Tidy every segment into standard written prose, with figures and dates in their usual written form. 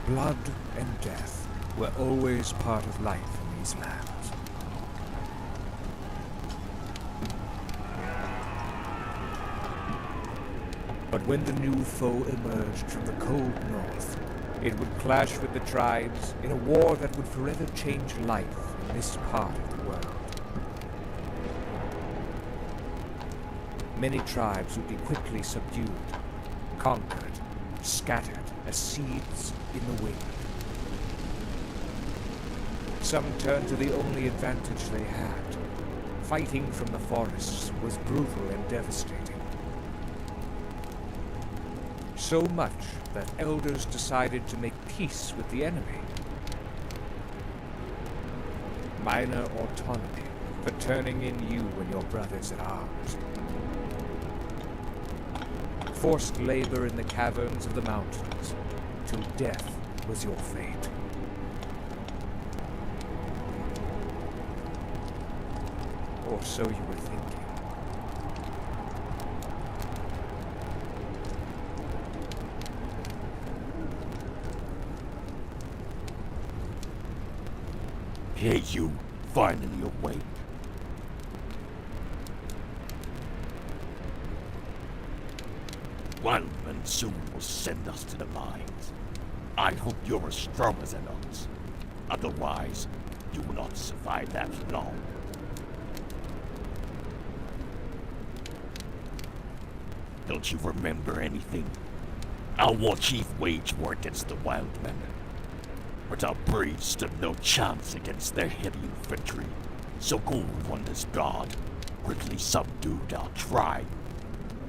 Blood and death were always part of life in these lands. But when the new foe emerged from the cold north, it would clash with the tribes in a war that would forever change life in this part of the world. Many tribes would be quickly subdued, conquered, scattered as seeds in the wind. Some turned to the only advantage they had. Fighting from the forests was brutal and devastating. So much that elders decided to make peace with the enemy. Minor autonomy for turning in you and your brothers at arms. Forced labor in the caverns of the mountains, till death was your fate. Or so you were thinking. Hey, you, finally awake. Wildman soon will send us to the mines. I hope you're as strong as an ox. Otherwise, you will not survive that long. Don't you remember anything? Our war chief waged war against the Wildmen. But our braves stood no chance against their heavy infantry, so Gold Wonder's god quickly subdued our tribe.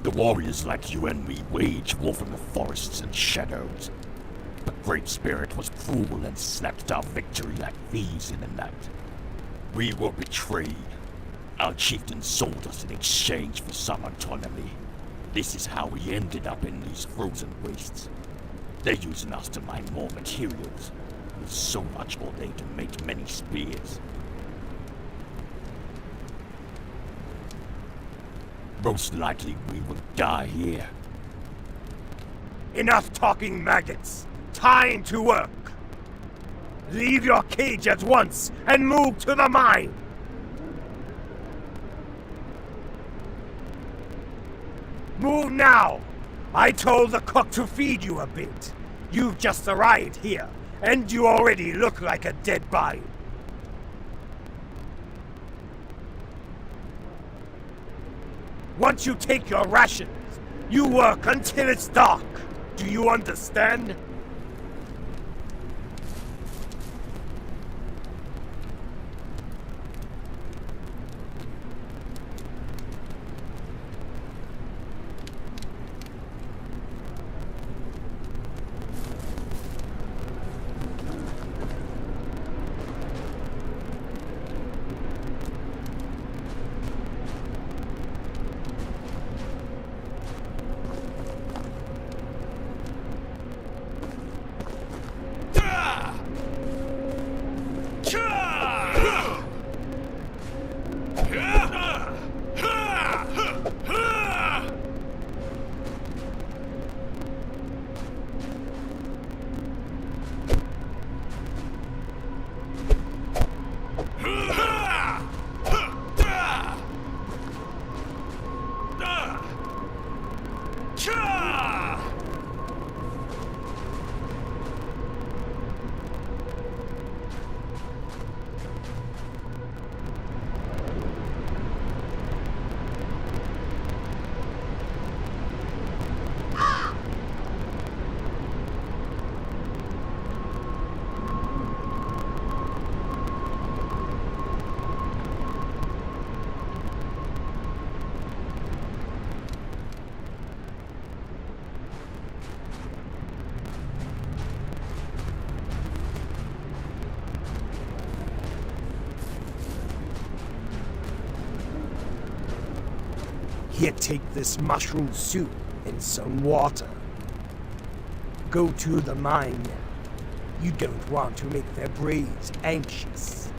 The warriors like you and me waged war from the forests and shadows, but Great Spirit was cruel and snatched our victory like thieves in the night. We were betrayed. Our chieftain sold us in exchange for some autonomy. This is how we ended up in these frozen wastes. They're using us to mine more materials. With so much more they to make many spears. Most likely we will die here. Enough talking, maggots! Time to work! Leave your cage at once and move to the mine! Move now! I told the cook to feed you a bit. You've just arrived here, and you already look like a dead body. Once you take your rations, you work until it's dark. Do you understand? Here, take this mushroom soup and some water. Go to the mine now. You don't want to make their braves anxious.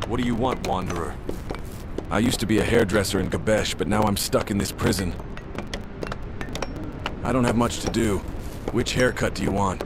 What do you want, Wanderer? I used to be a hairdresser in Gabesh, but now I'm stuck in this prison. I don't have much to do. Which haircut do you want?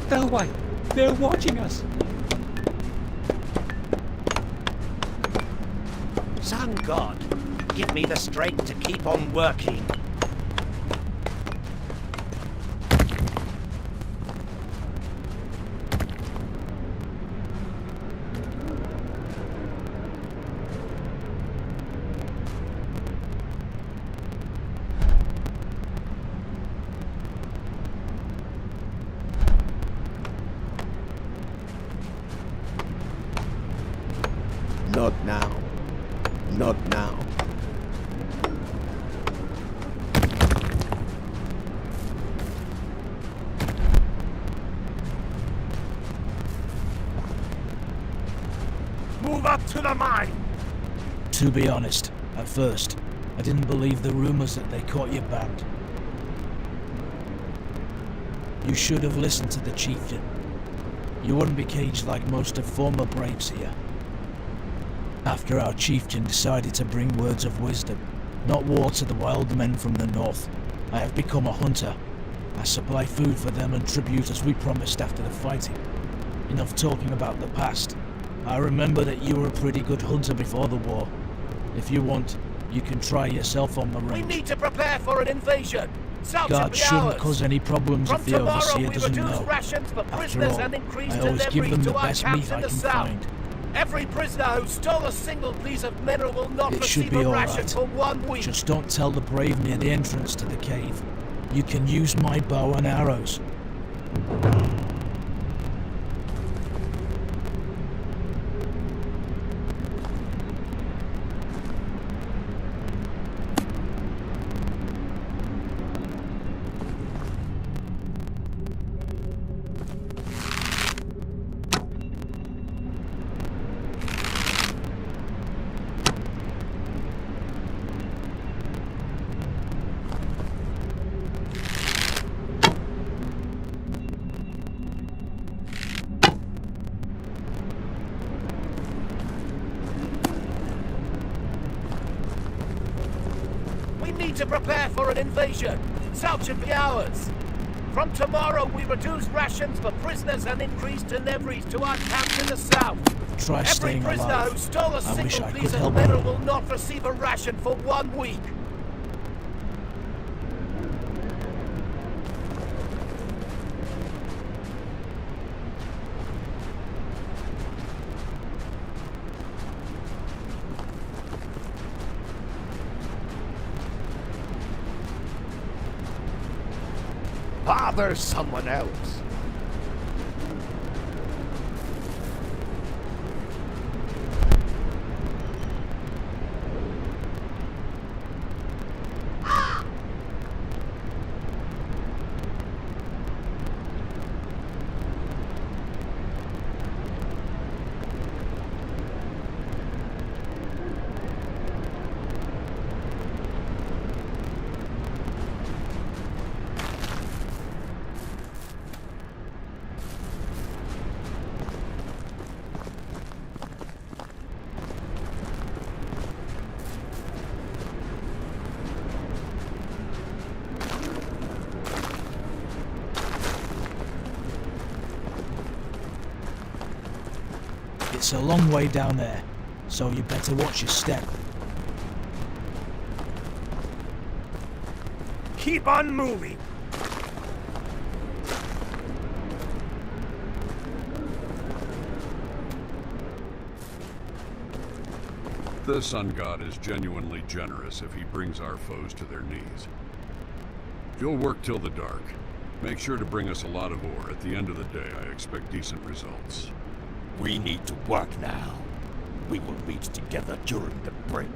That way! They're watching us! Sun God, give me the strength to keep on working. Not now. Not now. Move up to the mine! To be honest, at first, I didn't believe the rumors that they caught you banned. You should have listened to the chieftain. You wouldn't be caged like most of former braves here. After our chieftain decided to bring words of wisdom, not war to the wild men from the north, I have become a hunter. I supply food for them and tribute as we promised after the fighting. Enough talking about the past. I remember that you were a pretty good hunter before the war. If you want, you can try yourself on the range. We need to prepare for an invasion! Guards shouldn't cause any problems if the overseer doesn't know. Rations for After prisoners all, and increased I always give them the best camps meat in I the can south. find. Every prisoner who stole a single piece of mineral will not It should receive be a all ration right. for 1 week. Just don't tell the brave near the entrance to the cave. You can use my bow and arrows. We need to prepare for an invasion. South should be ours. From tomorrow, we reduce rations for prisoners and increase deliveries to our camps in the south. Try Every staying prisoner alive. who stole a I wish single I piece could of help mineral you. will not receive a ration for 1 week. Bother someone else. It's a long way down there, so you better watch your step. Keep on moving! The Sun God is genuinely generous if he brings our foes to their knees. If you'll work till the dark, make sure to bring us a lot of ore. At the end of the day, I expect decent results. We need to work now. We will meet together during the break.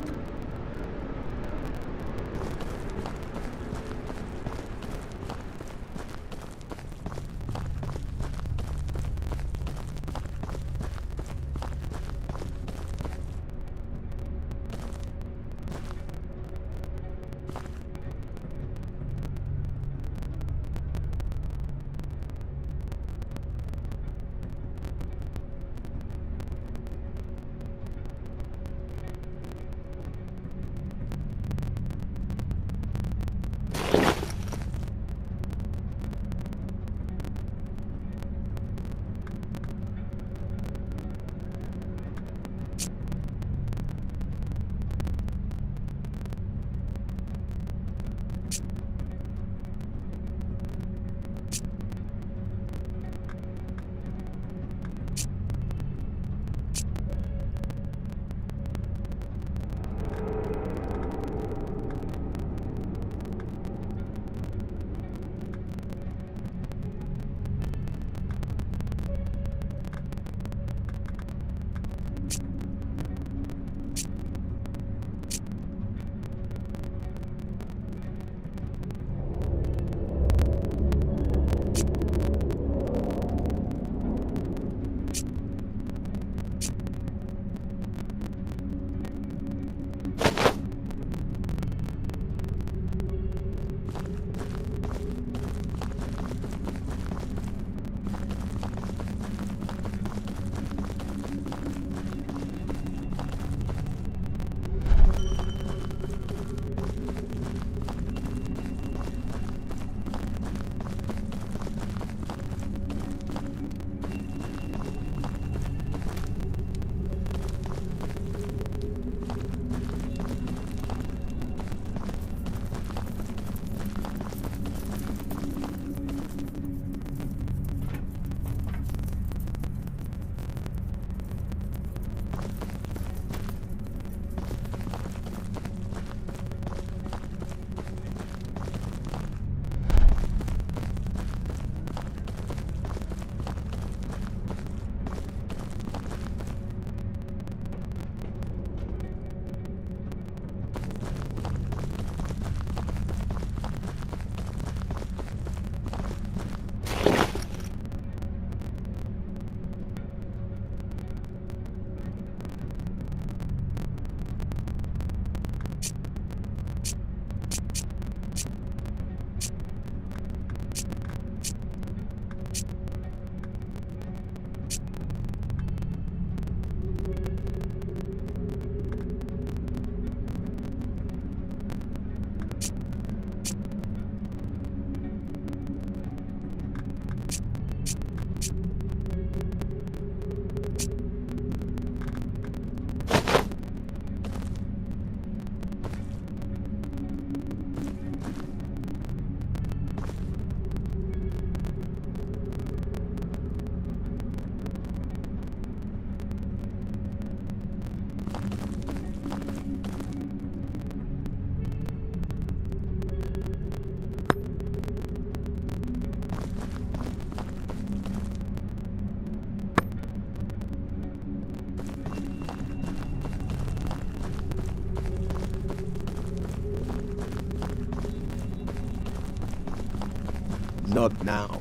Not now.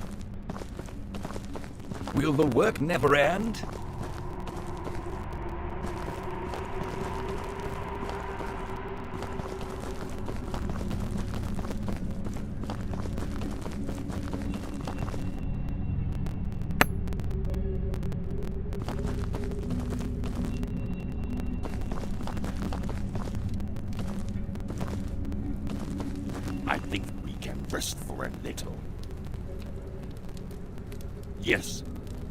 Will the work never end? I think we can rest for a little. Yes,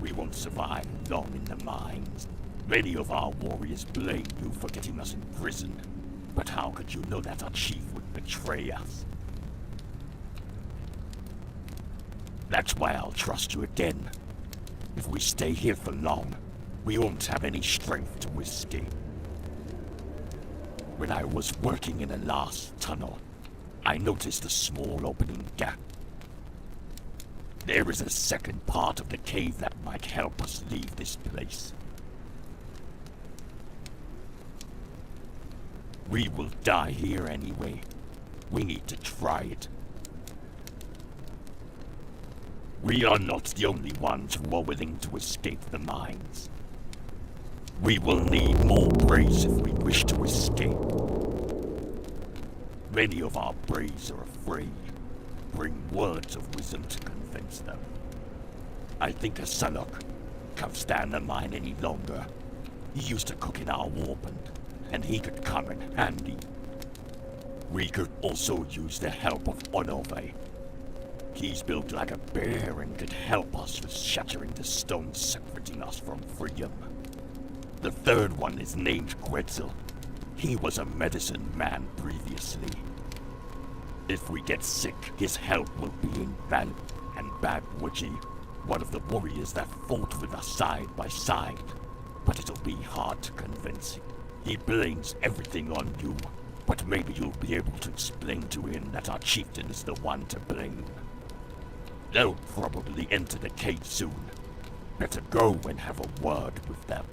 we won't survive long in the mines. Many of our warriors blame you for getting us in prison. But how could you know that our chief would betray us? That's why I'll trust you again. If we stay here for long, we won't have any strength to escape. When I was working in the last tunnel, I noticed a small opening gap. There is a second part of the cave that might help us leave this place. We will die here anyway. We need to try it. We are not the only ones who are willing to escape the mines. We will need more braves if we wish to escape. Many of our braves are afraid. Bring words of wisdom to convince them. I think a Sanok can't stand the mine any longer. He used to cook in our warpent, and he could come in handy. We could also use the help of Onove. He's built like a bear and could help us with shattering the stones separating us from freedom. The third one is named Quetzal. He was a medicine man previously. If we get sick, his help will be invaluable. And Bad Witchy, one of the warriors that fought with us side by side. But it'll be hard to convince him. He blames everything on you, but maybe you'll be able to explain to him that our chieftain is the one to blame. They'll probably enter the cave soon. Better go and have a word with them.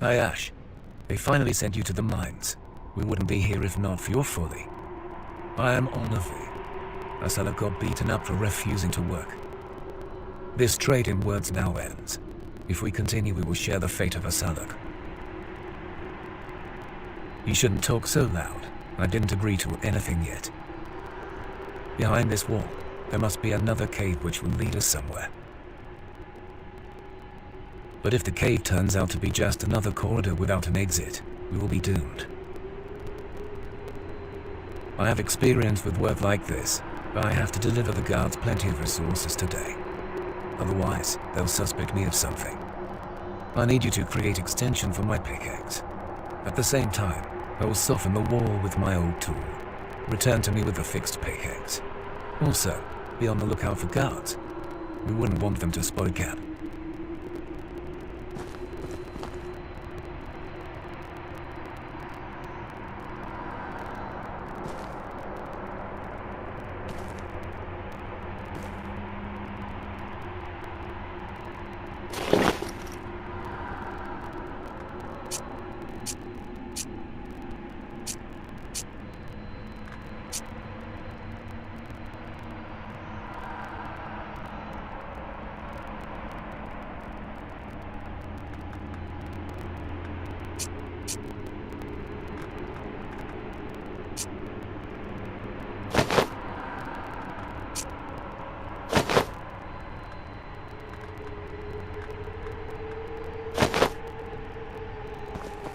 Ayash, they finally sent you to the mines. We wouldn't be here if not for your folly. I am Onove. Asala got beaten up for refusing to work. This trade in words now ends. If we continue, we will share the fate of Asalak. You shouldn't talk so loud. I didn't agree to anything yet. Behind this wall, there must be another cave which will lead us somewhere. But if the cave turns out to be just another corridor without an exit, we will be doomed. I have experience with work like this, but I have to deliver the guards plenty of resources today. Otherwise, they'll suspect me of something. I need you to create extension for my pickaxe. At the same time, I will soften the wall with my old tool. Return to me with a fixed pickaxe. Also, be on the lookout for guards. We wouldn't want them to spot a gap.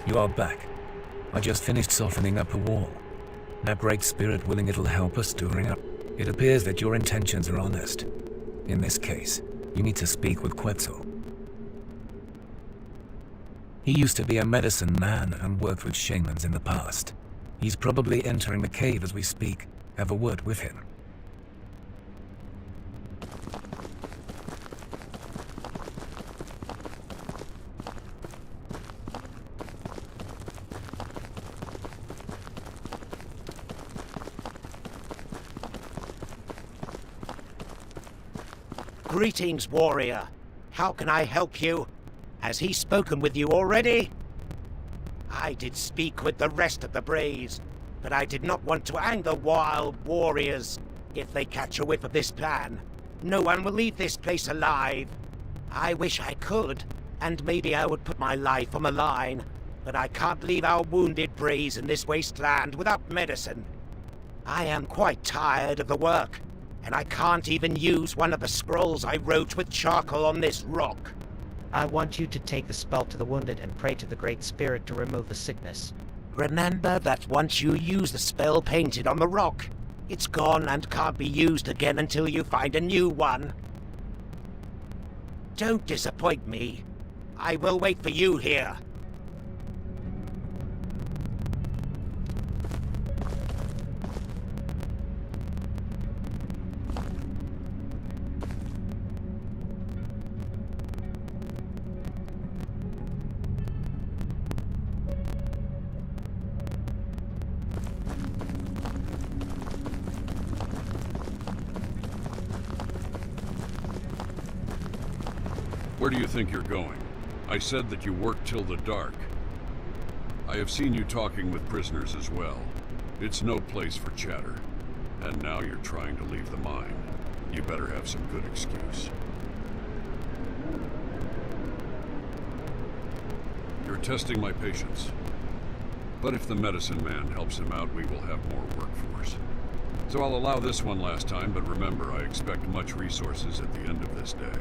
You are back. I just finished softening up a wall. That great spirit willing it'll help us stirring up. It appears that your intentions are honest. In this case, you need to speak with Quetzal. He used to be a medicine man and worked with shamans in the past. He's probably entering the cave as we speak. Have a word with him. Greetings, warrior. How can I help you? Has he spoken with you already? I did speak with the rest of the Braves. but I did not want to anger wild warriors. If they catch a whiff of this plan, no one will leave this place alive. I wish I could, and maybe I would put my life on the line, but I can't leave our wounded braves in this wasteland without medicine. I am quite tired of the work, and I can't even use one of the scrolls I wrote with charcoal on this rock. I want you to take the spell to the wounded and pray to the Great Spirit to remove the sickness. Remember that once you use the spell painted on the rock, it's gone and can't be used again until you find a new one. Don't disappoint me. I will wait for you here. Where do you think you're going? I said that you work till the dark. I have seen you talking with prisoners as well. It's no place for chatter. And now you're trying to leave the mine. You better have some good excuse. You're testing my patience. But if the medicine man helps him out, we will have more workforce. So I'll allow this one last time, but remember, I expect much resources at the end of this day.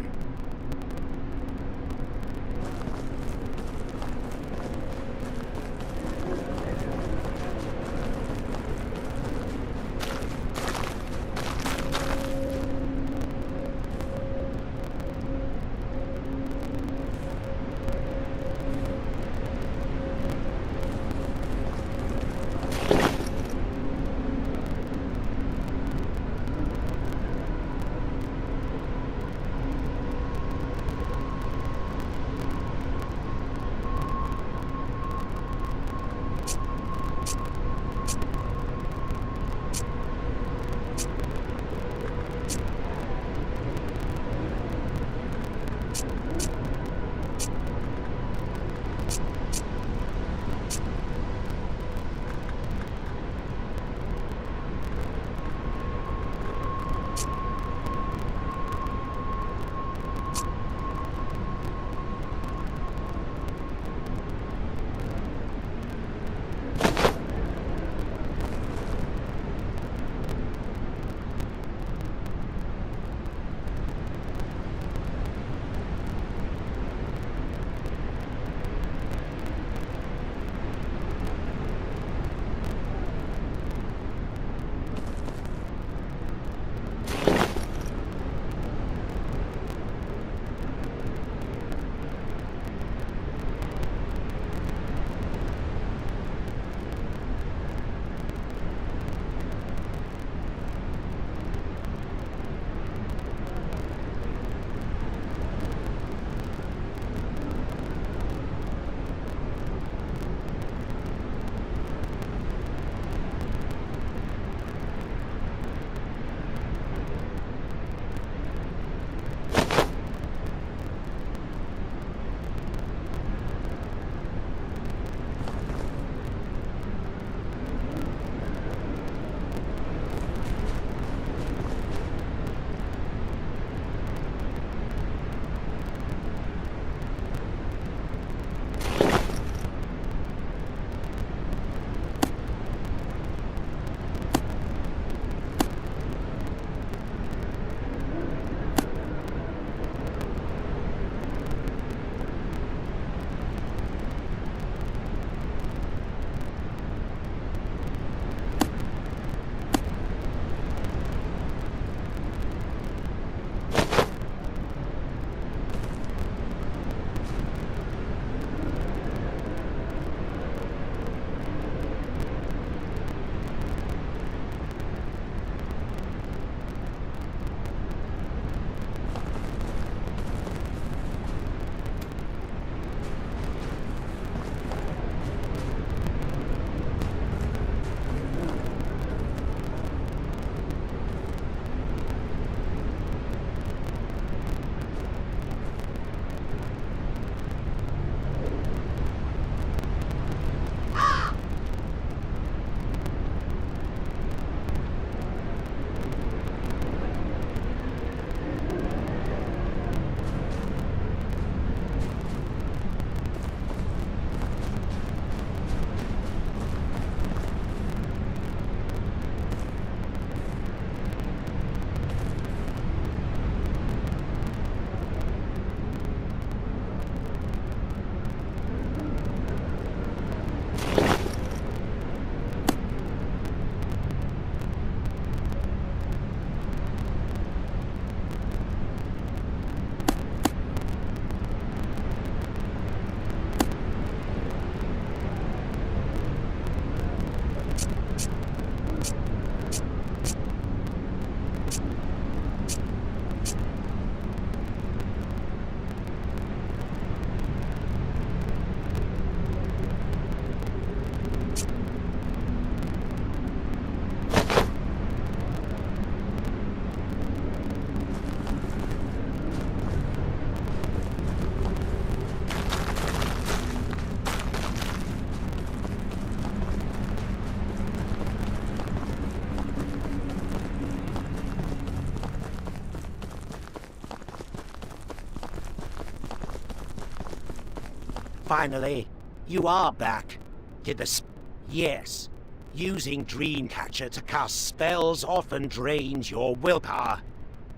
Finally, you are back. Did the Yes. Using Dreamcatcher to cast spells often drains your willpower.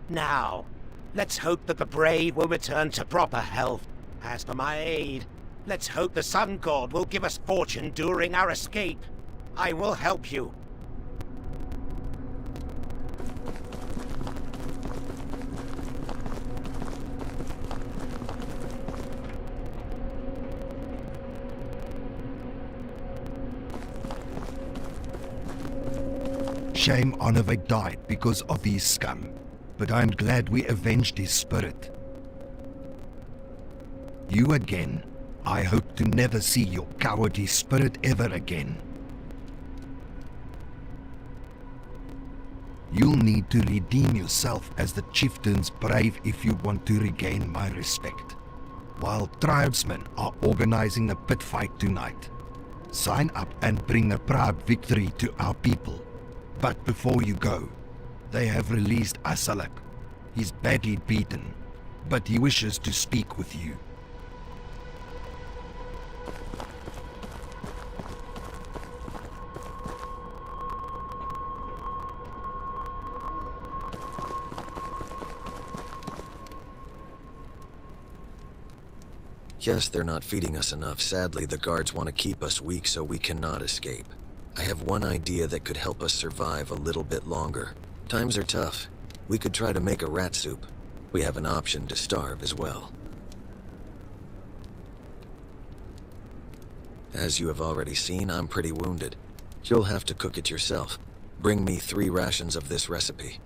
Now, let's hope that the brave will return to proper health. As for my aid, let's hope the Sun God will give us fortune during our escape. I will help you. Shame Onovik died because of these scum, but I'm glad we avenged his spirit. You again. I hope to never see your cowardly spirit ever again. You'll need to redeem yourself as the chieftain's brave if you want to regain my respect. While tribesmen are organizing a pit fight tonight, sign up and bring a proud victory to our people. But before you go, they have released Asalak. He's badly beaten, but he wishes to speak with you. Yes, they're not feeding us enough. Sadly, the guards want to keep us weak so we cannot escape. I have one idea that could help us survive a little bit longer. Times are tough. We could try to make a rat soup. We have an option to starve as well. As you have already seen, I'm pretty wounded. You'll have to cook it yourself. Bring me 3 rations of this recipe.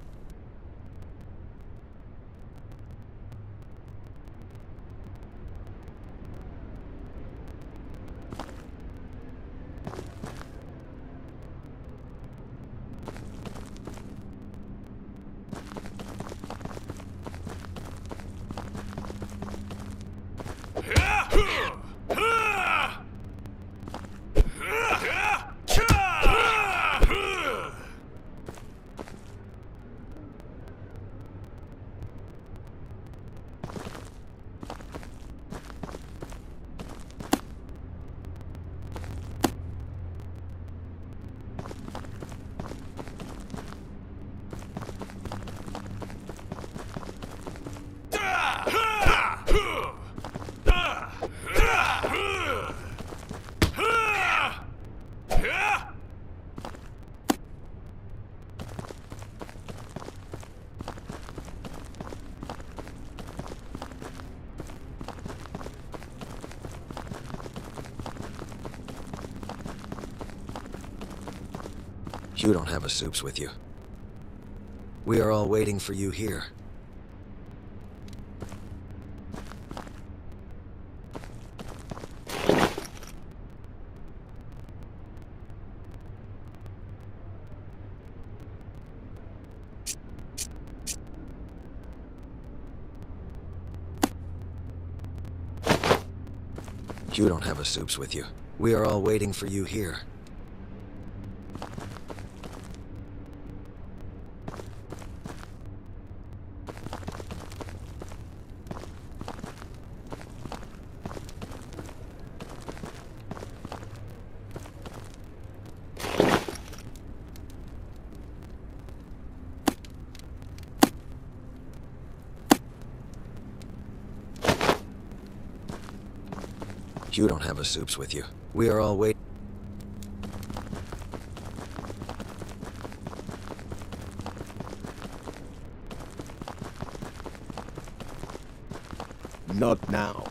You don't have a soups with you. We are all waiting for you here. You don't have a soups with you. We are all waiting for you here. You don't have a soups with you. We are all waiting. Not now.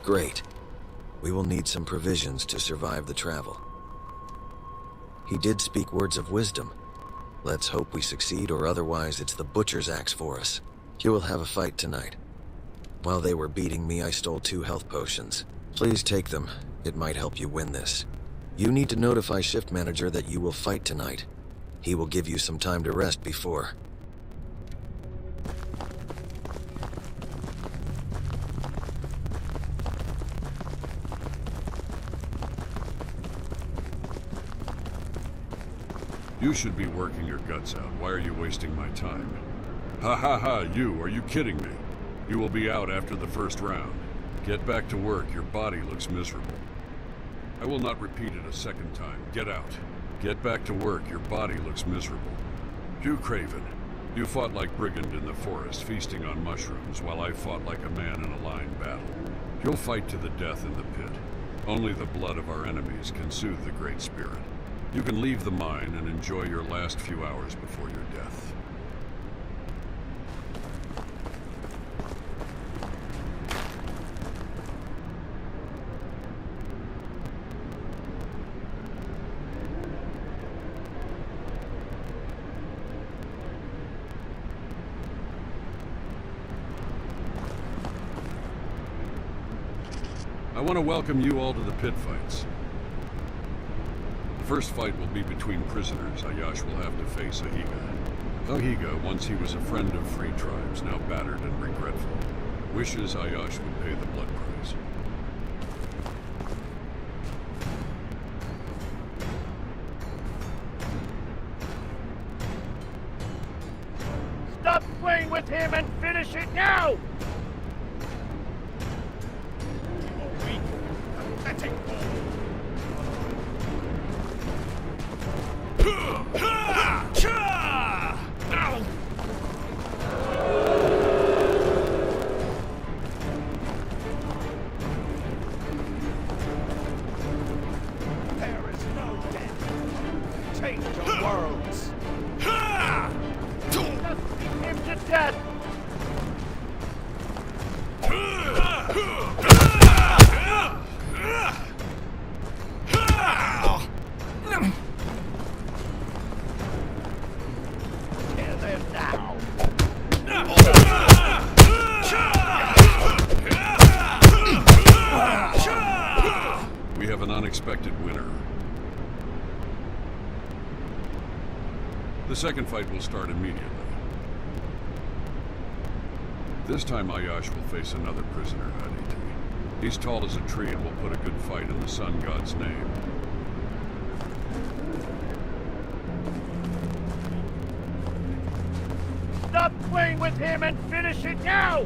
Great. We will need some provisions to survive the travel. He did speak words of wisdom. Let's hope we succeed, or otherwise it's the butcher's axe for us. You will have a fight tonight. While they were beating me, I stole 2 health potions. Please take them. It might help you win this. You need to notify Shift Manager that you will fight tonight. He will give you some time to rest before. You should be working your guts out. Why are you wasting my time? Ha ha ha, you, are you kidding me? You will be out after the first round. Get back to work, your body looks miserable. I will not repeat it a second time. Get out. Get back to work, your body looks miserable. You, Craven, you fought like brigand in the forest, feasting on mushrooms, while I fought like a man in a line battle. You'll fight to the death in the pit. Only the blood of our enemies can soothe the Great Spirit. You can leave the mine and enjoy your last few hours before your death. I want to welcome you all to the pit fights. The first fight will be between prisoners. Ayash will have to face Ahiga. Ahiga, once he was a friend of free tribes, now battered and regretful, wishes Ayash would pay the blood price. Stop playing with him and finish it now! There is no death. Change your worlds. Just beat him to death! Kill him now! We have an unexpected winner. The second fight will start immediately. This time Ayash will face another prisoner, Aditi. He's tall as a tree and will put a good fight in the Sun God's name. Stop playing with him and finish it now!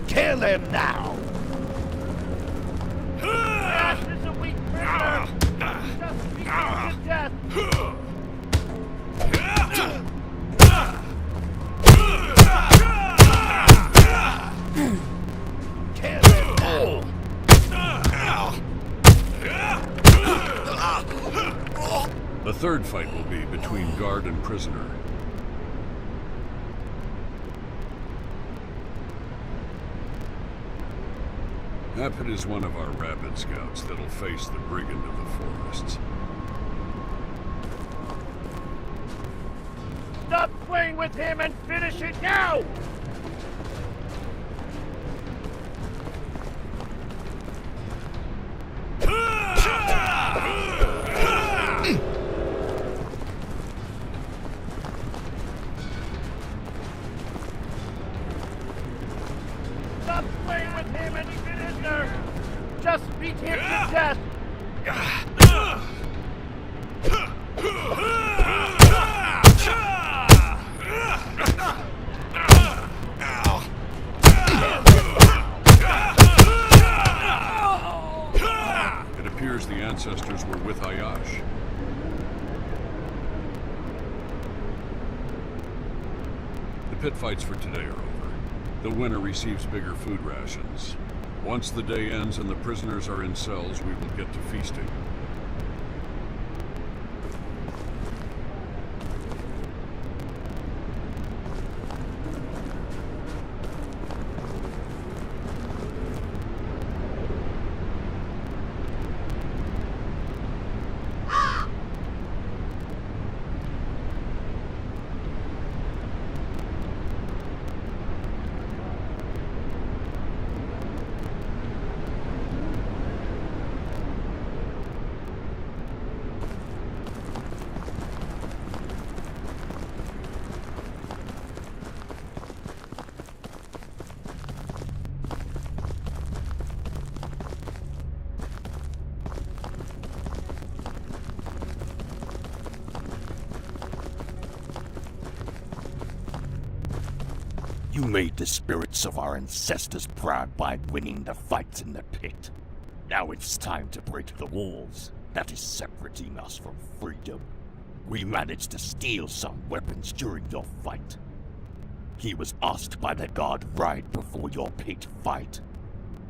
Kill him now! Ash is a weak prisoner! Just beat him to death! Kill him now! The third fight will be between guard and prisoner. Apit is one of our rabid scouts that'll face the brigand of the forests. Stop playing with him and finish it now! Stop playing with him and finish her! Just beat him to death! It appears the ancestors were with Ayash. The pit fights for today are over. The winner receives bigger food rations. Once the day ends and the prisoners are in cells, we will get to feasting. You made the spirits of our ancestors proud by winning the fights in the pit. Now it's time to break the walls that is separating us from freedom. We managed to steal some weapons during your fight. He was asked by the guard right before your pit fight.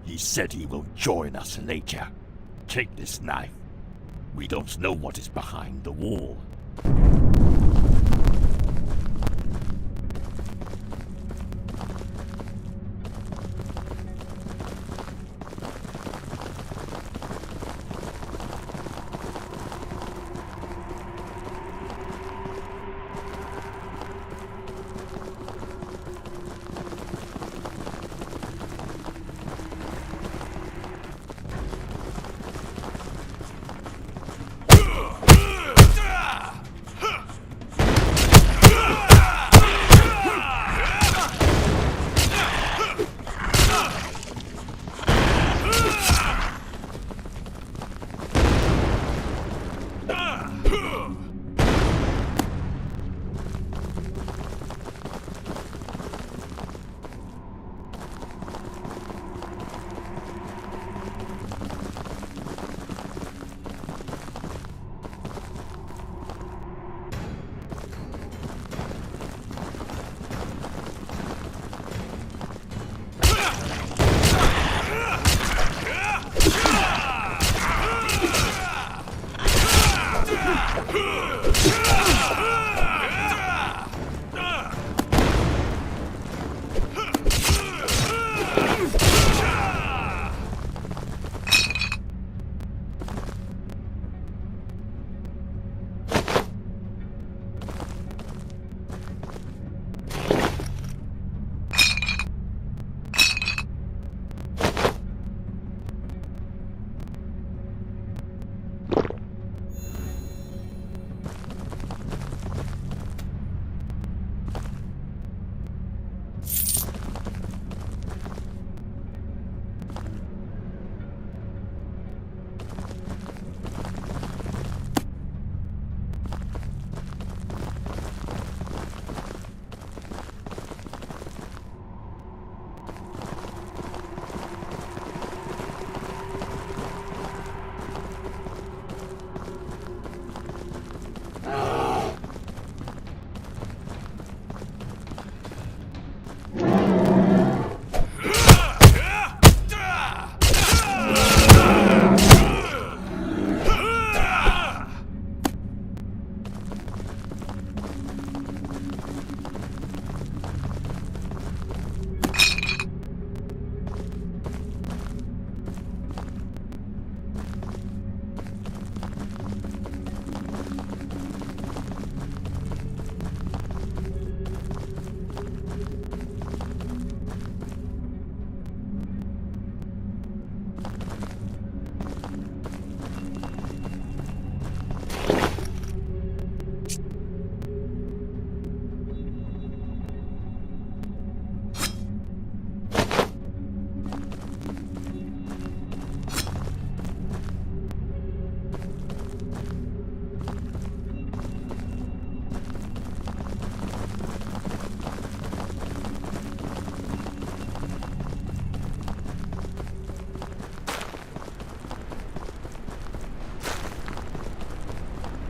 He said he will join us later. Take this knife. We don't know what is behind the wall.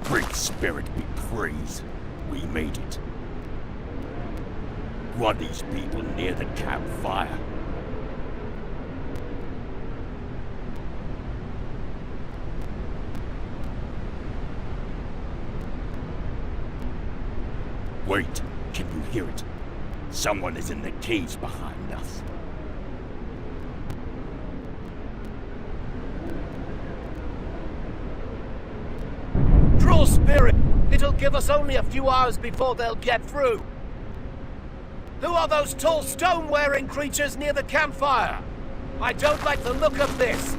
Great Spirit be praised. We made it. Who are these people near the campfire? Wait, can you hear it? Someone is in the caves behind us. Draw Spirit! It'll give us only a few hours before they'll get through. Who are those tall stone-wearing creatures near the campfire? I don't like the look of this.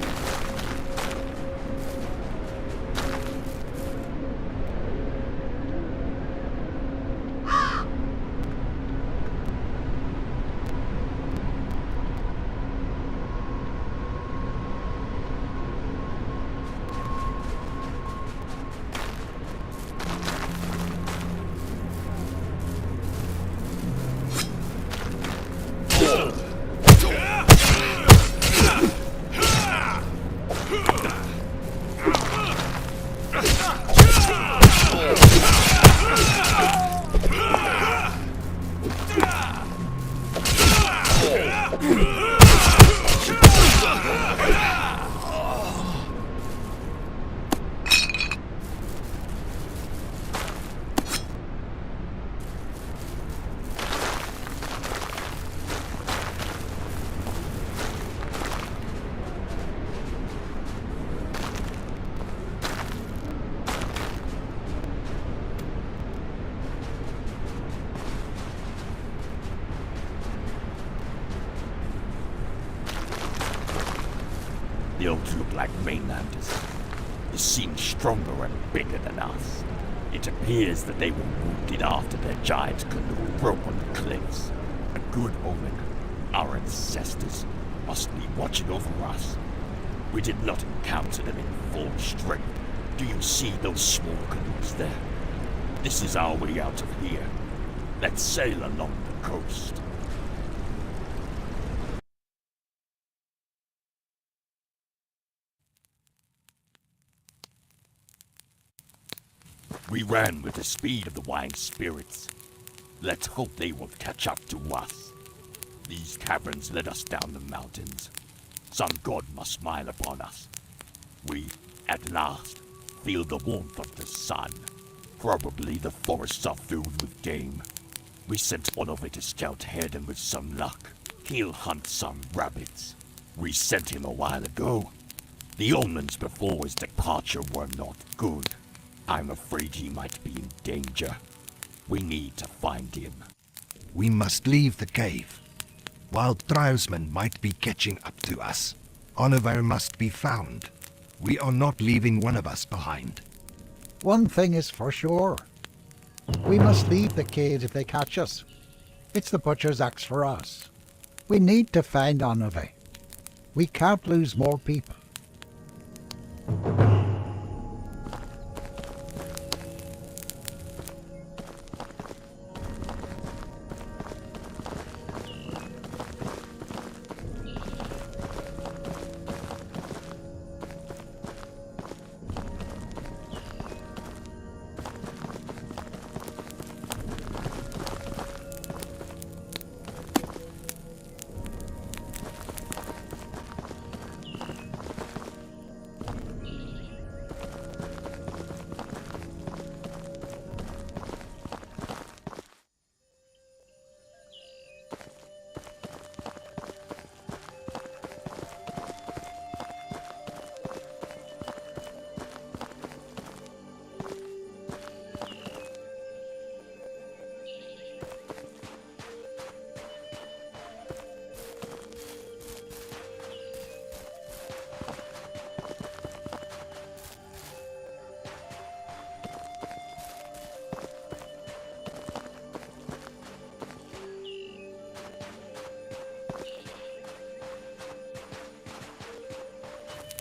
They don't look like mainlanders. They seem stronger and bigger than us. It appears that they were wounded after their giant canoe broke on the cliffs. A good omen. Our ancestors must be watching over us. We did not encounter them in full strength. Do you see those small canoes there? This is our way out of here. Let's sail along the coast. We ran with the speed of the wine spirits. Let's hope they will catch up to us. These caverns led us down the mountains. Some god must smile upon us. We, at last, feel the warmth of the sun. Probably the forests are filled with game. We sent one of it to scout ahead, and with some luck, he'll hunt some rabbits. We sent him a while ago. The omens before his departure were not good. I'm afraid he might be in danger. We need to find him. We must leave the cave. Wild tribesmen might be catching up to us. Oliver must be found. We are not leaving one of us behind. One thing is for sure. We must leave the cave if they catch us. It's the butcher's axe for us. We need to find Oliver. We can't lose more people.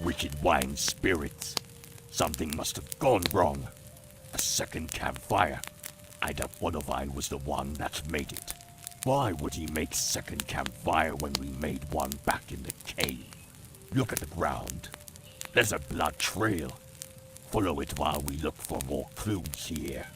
Wicked wine spirits. Something must have gone wrong. A second campfire. I doubt one of mine was the one that made it. Why would he make second campfire when we made one back in the cave? Look at the ground. There's a blood trail. Follow it while we look for more clues here.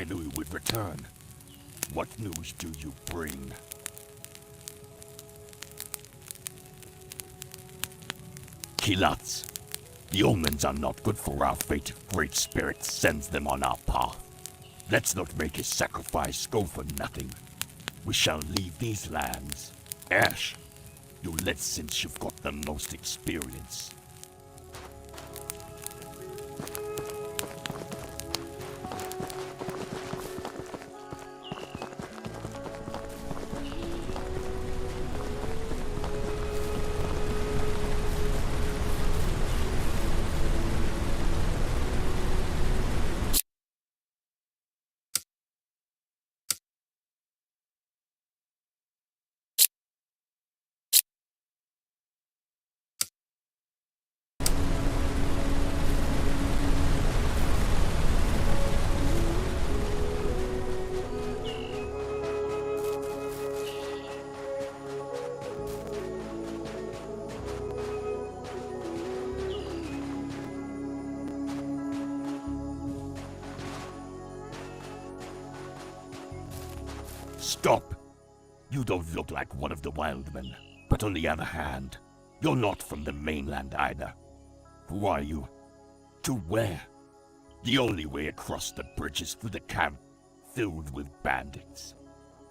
I knew you would return. What news do you bring? Kilats. The omens are not good for our fate if Great Spirit sends them on our path. Let's not make his sacrifice go for nothing. We shall leave these lands. Ash, you led since you've got the most experience. Stop! You don't look like one of the Wildmen. But on the other hand, you're not from the mainland either. Who are you? To where? The only way across the bridge is through the camp, filled with bandits.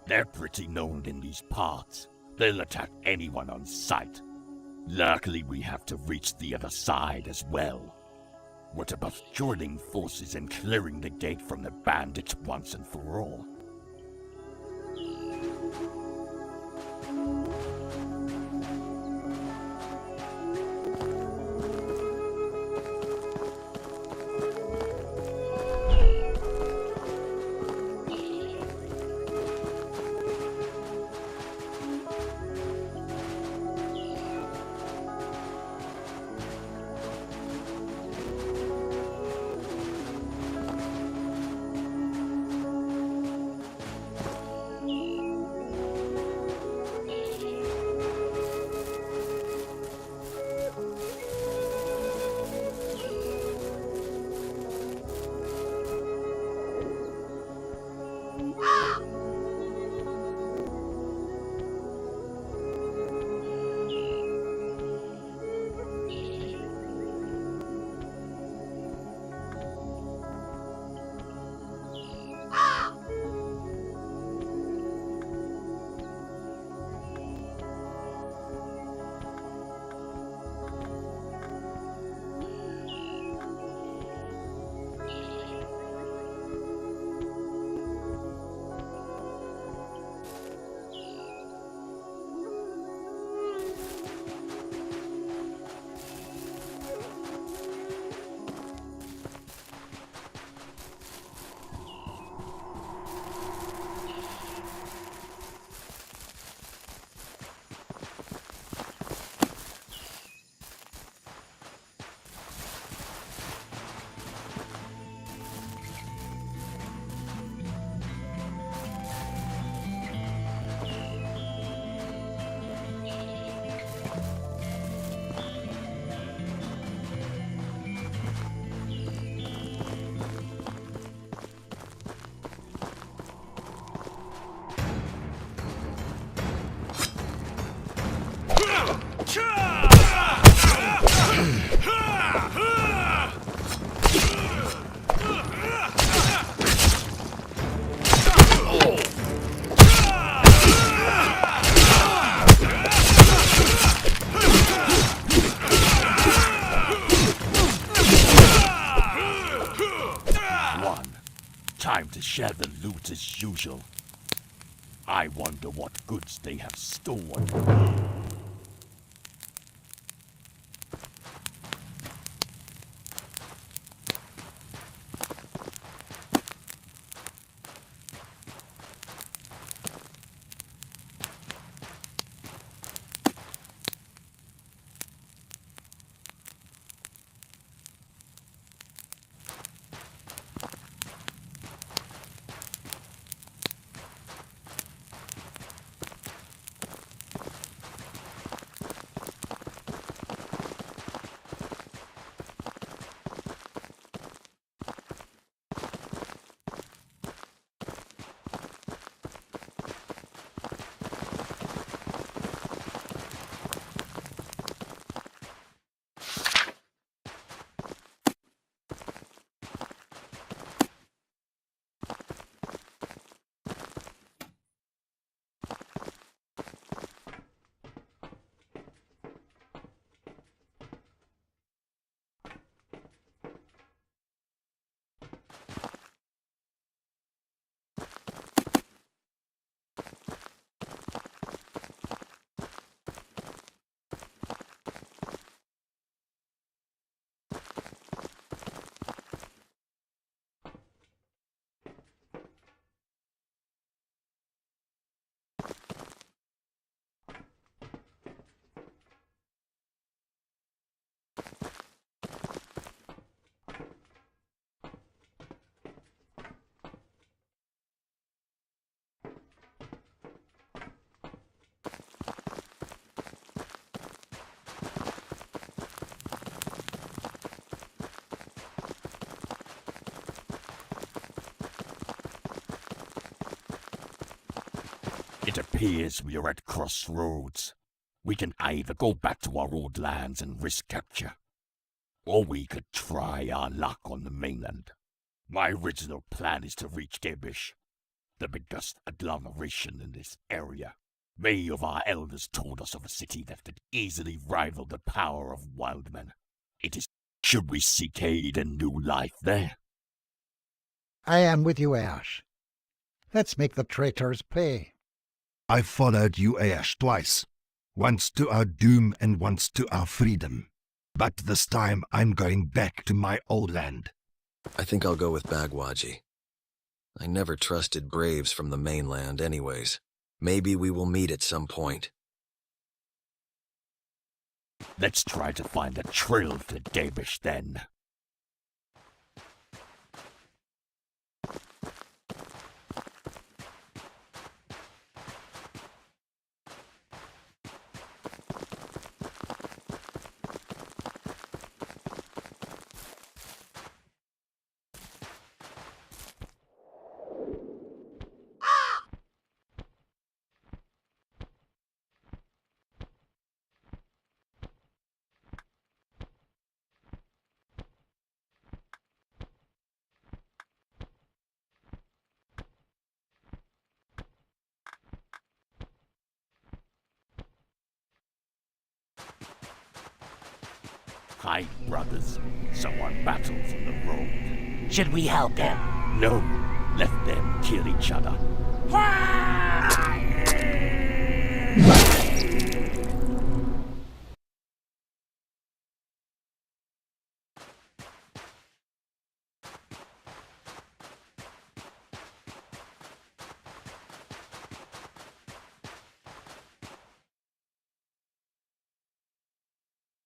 They're pretty known in these parts. They'll attack anyone on sight. Luckily, we have to reach the other side as well. What about joining forces and clearing the gate from the bandits once and for all? Time to share the loot as usual. I wonder what goods they have stored. It appears we are at crossroads. We can either go back to our old lands and risk capture, or we could try our luck on the mainland. My original plan is to reach Gabish, the biggest agglomeration in this area. Many of our elders told us of a city that could easily rival the power of wild men. Should we seek aid and new life there? I am with you, Ayash. Let's make the traitors pay. I followed you, Ayash, twice. Once to our doom and once to our freedom. But this time I'm going back to my old land. I think I'll go with Bagwaji. I never trusted braves from the mainland anyways. Maybe we will meet at some point. Let's try to find a trail to Gabish then. Hi, brothers. Someone battles on the road. Should we help him? No, let them kill each other.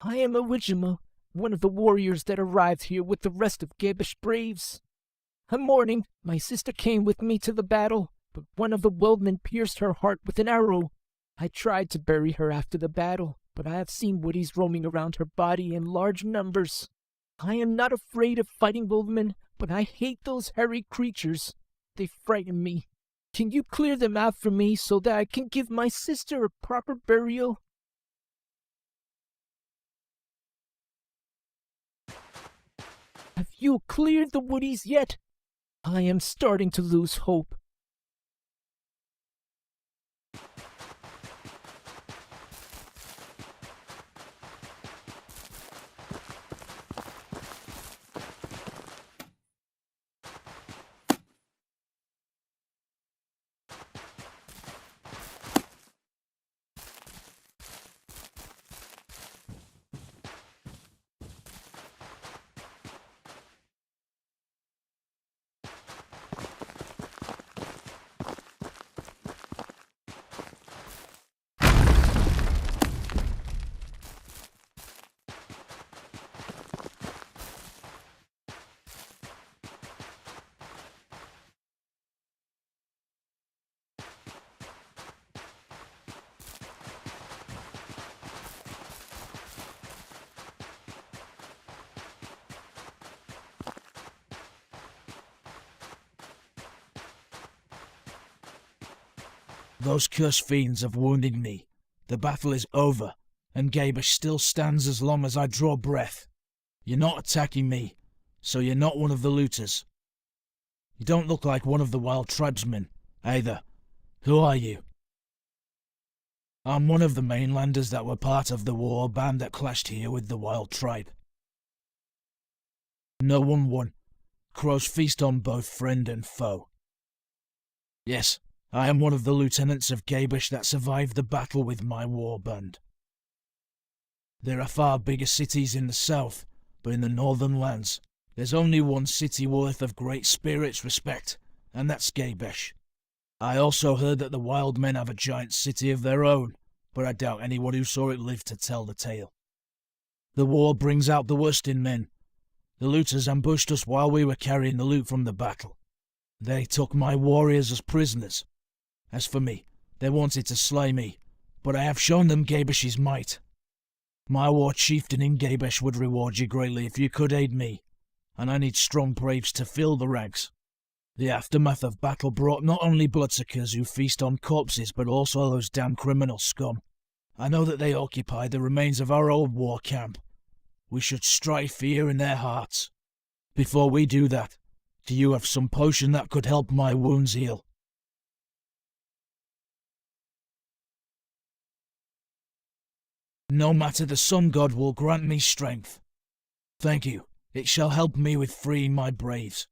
I am Awijima, one of the warriors that arrived here with the rest of Gabish braves. One morning, my sister came with me to the battle, but one of the Weldmen pierced her heart with an arrow. I tried to bury her after the battle, but I have seen woodies roaming around her body in large numbers. I am not afraid of fighting Weldmen, but I hate those hairy creatures. They frighten me. Can you clear them out for me so that I can give my sister a proper burial? Have you cleared the woodies yet? I am starting to lose hope. Those cursed fiends have wounded me. The battle is over, and Gabish still stands as long as I draw breath. You're not attacking me, so you're not one of the looters. You don't look like one of the wild tribesmen, either. Who are you? I'm one of the mainlanders that were part of the war band that clashed here with the wild tribe. No one won. Crows feast on both friend and foe. Yes, I am one of the lieutenants of Gabish that survived the battle with my war band. There are far bigger cities in the south, but in the northern lands, there's only one city worth of great spirit's respect, and that's Gabish. I also heard that the wild men have a giant city of their own, but I doubt anyone who saw it lived to tell the tale. The war brings out the worst in men. The looters ambushed us while we were carrying the loot from the battle. They took my warriors as prisoners. As for me, they wanted to slay me, but I have shown them Gabish's might. My war chieftain in Gabish would reward you greatly if you could aid me, and I need strong braves to fill the ranks. The aftermath of battle brought not only bloodsuckers who feast on corpses, but also those damn criminal scum. I know that they occupy the remains of our old war camp. We should strike fear in their hearts. Before we do that, do you have some potion that could help my wounds heal? No matter, the sun god will grant me strength. Thank you. It shall help me with freeing my braves.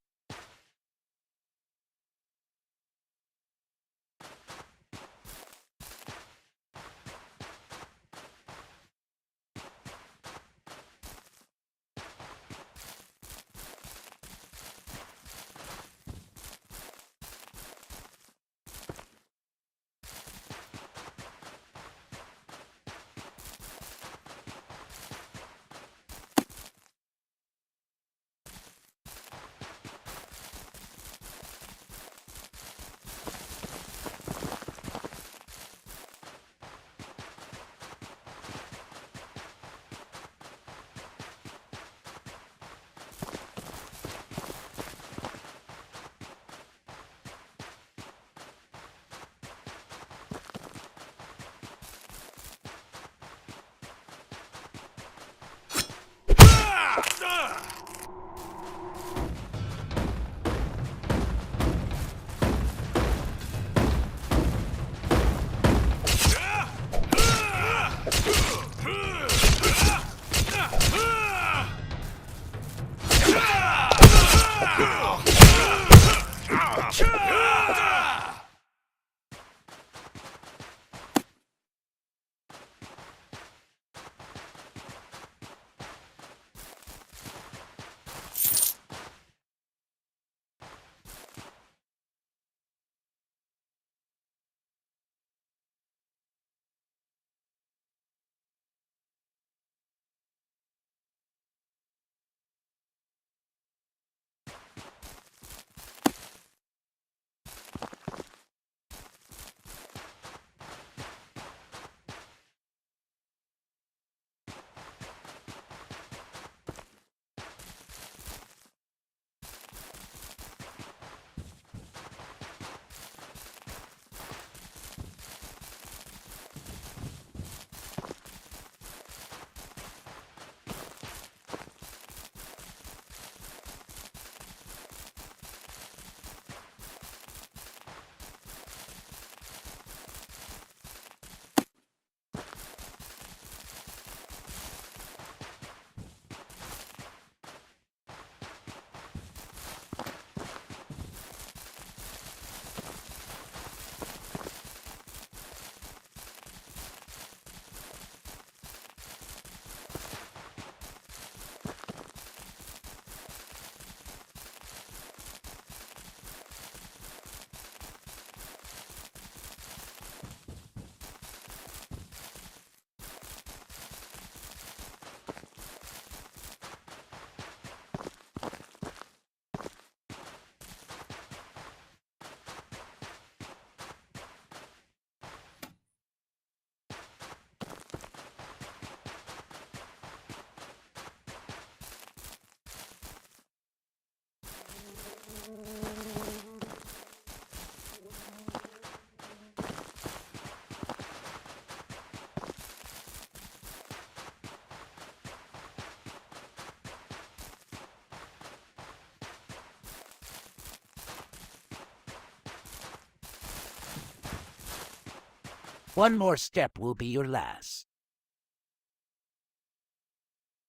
One more step will be your last.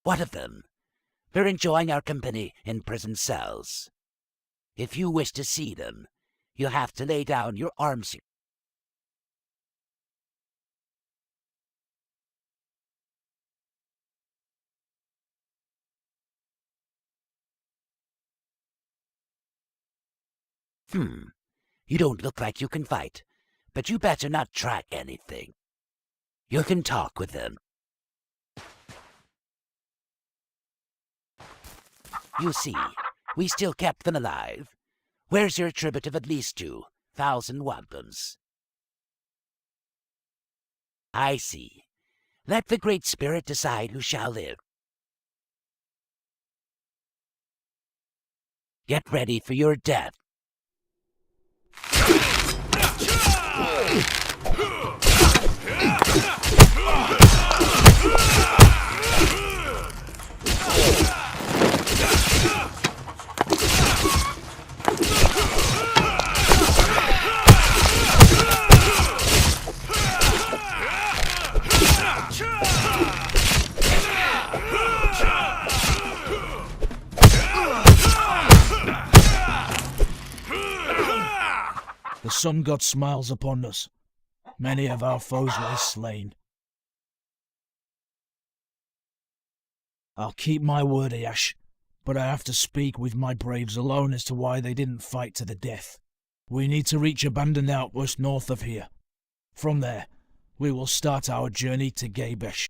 What of them? They're enjoying our company in prison cells. If you wish to see them, you have to lay down your arms. You don't look like you can fight, but you better not track anything. You can talk with them. You see, we still kept them alive. Where's your tribute of at least 2,000 wampums? I see. Let the Great Spirit decide who shall live. Get ready for your death. The sun god smiles upon us. Many of our foes lie slain. I'll keep my word, Ayash, but I have to speak with my braves alone as to why they didn't fight to the death. We need to reach abandoned outpost north of here. From there, we will start our journey to Gabesh.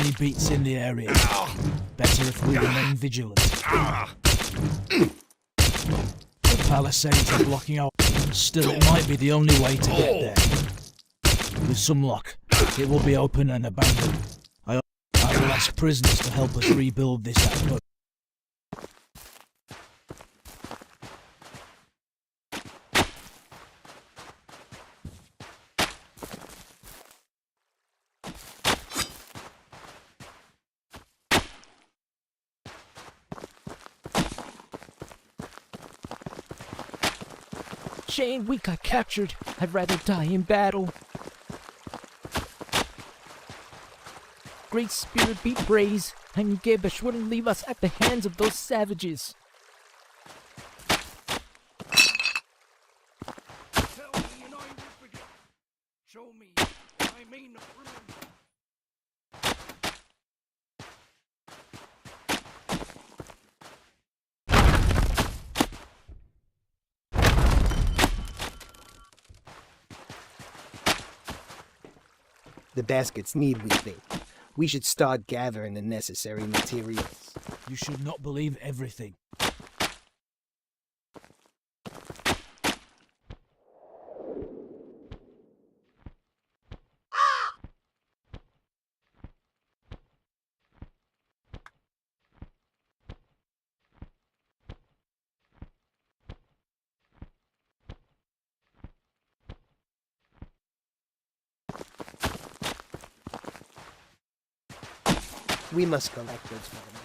many beats in the area. Better if we remain vigilant. The palisades are blocking out. Still, it might be the only way to get there. With some luck, it will be open and abandoned. I will ask prisoners to help us rebuild this outpost. Shane, we got captured. I'd rather die in battle. Great Spirit be praised, and Gabesh wouldn't leave us at the hands of those savages. Tell me and I will forget. Show me, I may not remember. The baskets need, we think. We should start gathering the necessary materials. You should not believe everything. We must collect goods for the moment.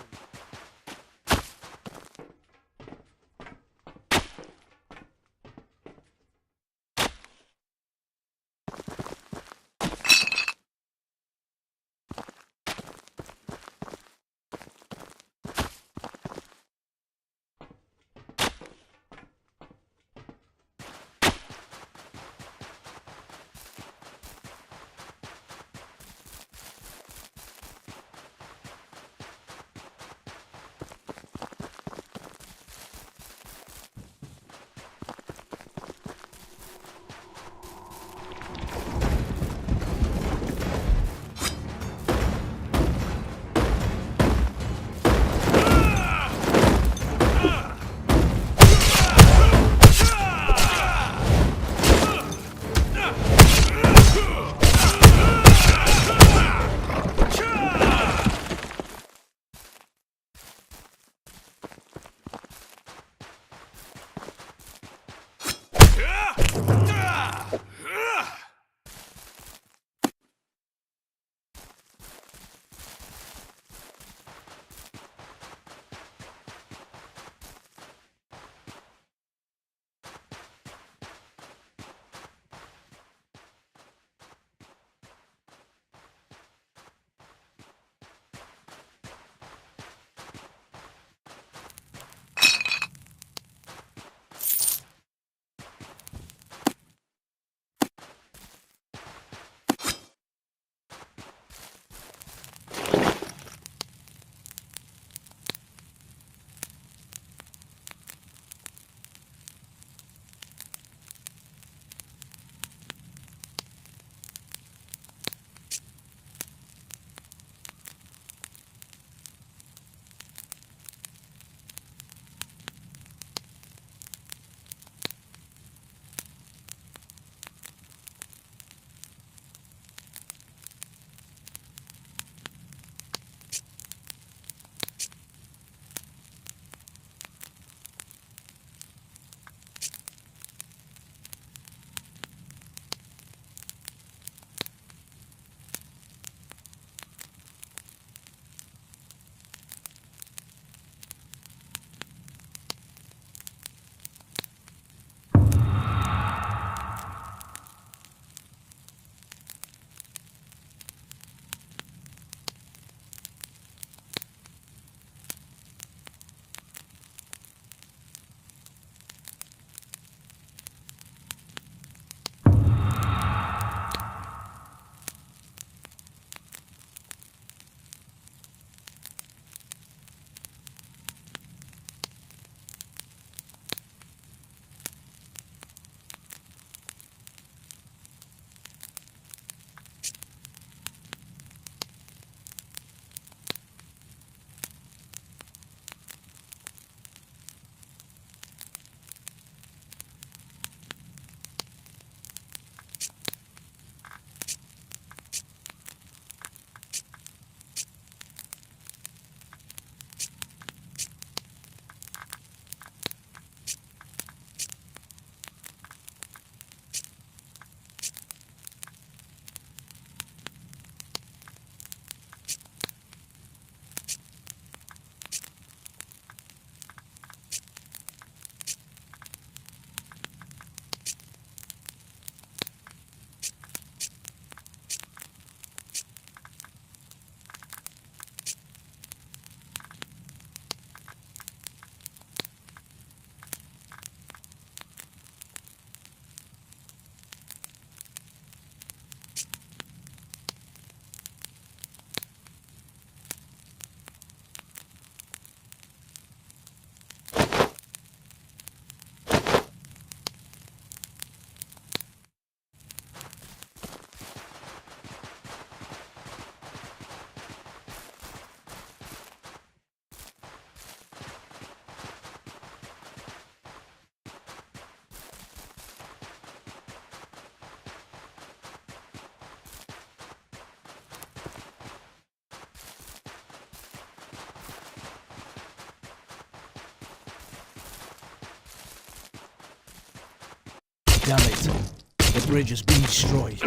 Damn it. The bridge has been destroyed,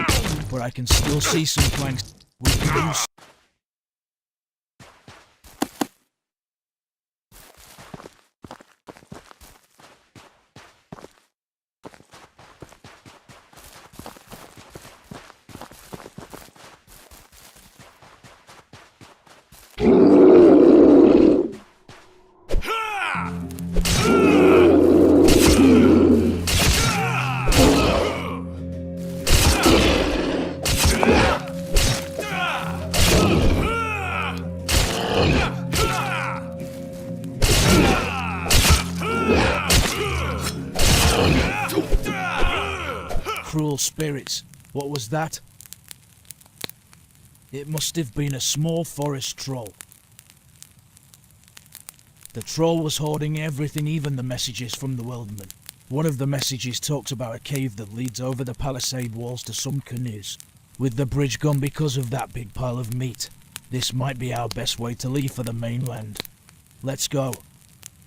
but I can still see some planks. We can use. Cruel spirits. What was that? It must have been a small forest troll. The troll was hoarding everything, even the messages from the Wildman. One of the messages talked about a cave that leads over the palisade walls to some canoes. With the bridge gone because of that big pile of meat, this might be our best way to leave for the mainland. Let's go.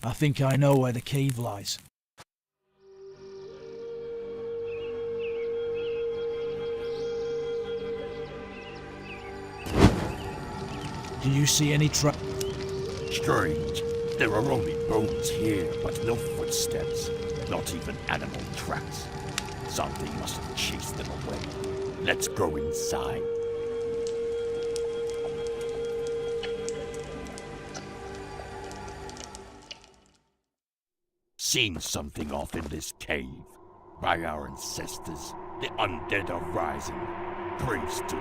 I think I know where the cave lies. Do you see any Strange. There are only bones here, but no footsteps. Not even animal tracks. Something must have chased them away. Let's go inside. Seen something off in this cave. By our ancestors, the undead are rising. Praise to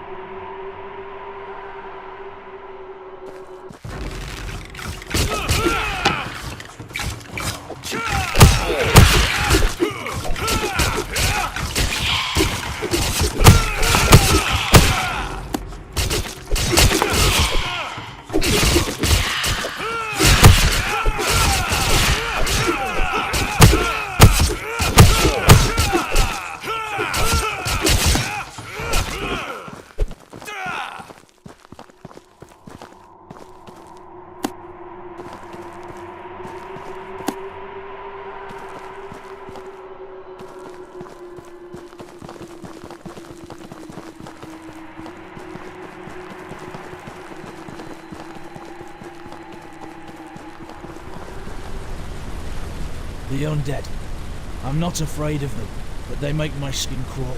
the undead. I'm not afraid of them, but they make my skin crawl.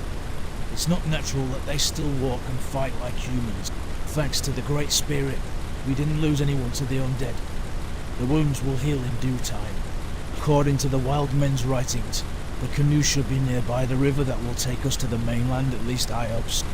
It's not natural that they still walk and fight like humans. Thanks to the Great Spirit, we didn't lose anyone to the undead. The wounds will heal in due time. According to the wild men's writings, the canoe should be nearby the river that will take us to the mainland, at least I hope so.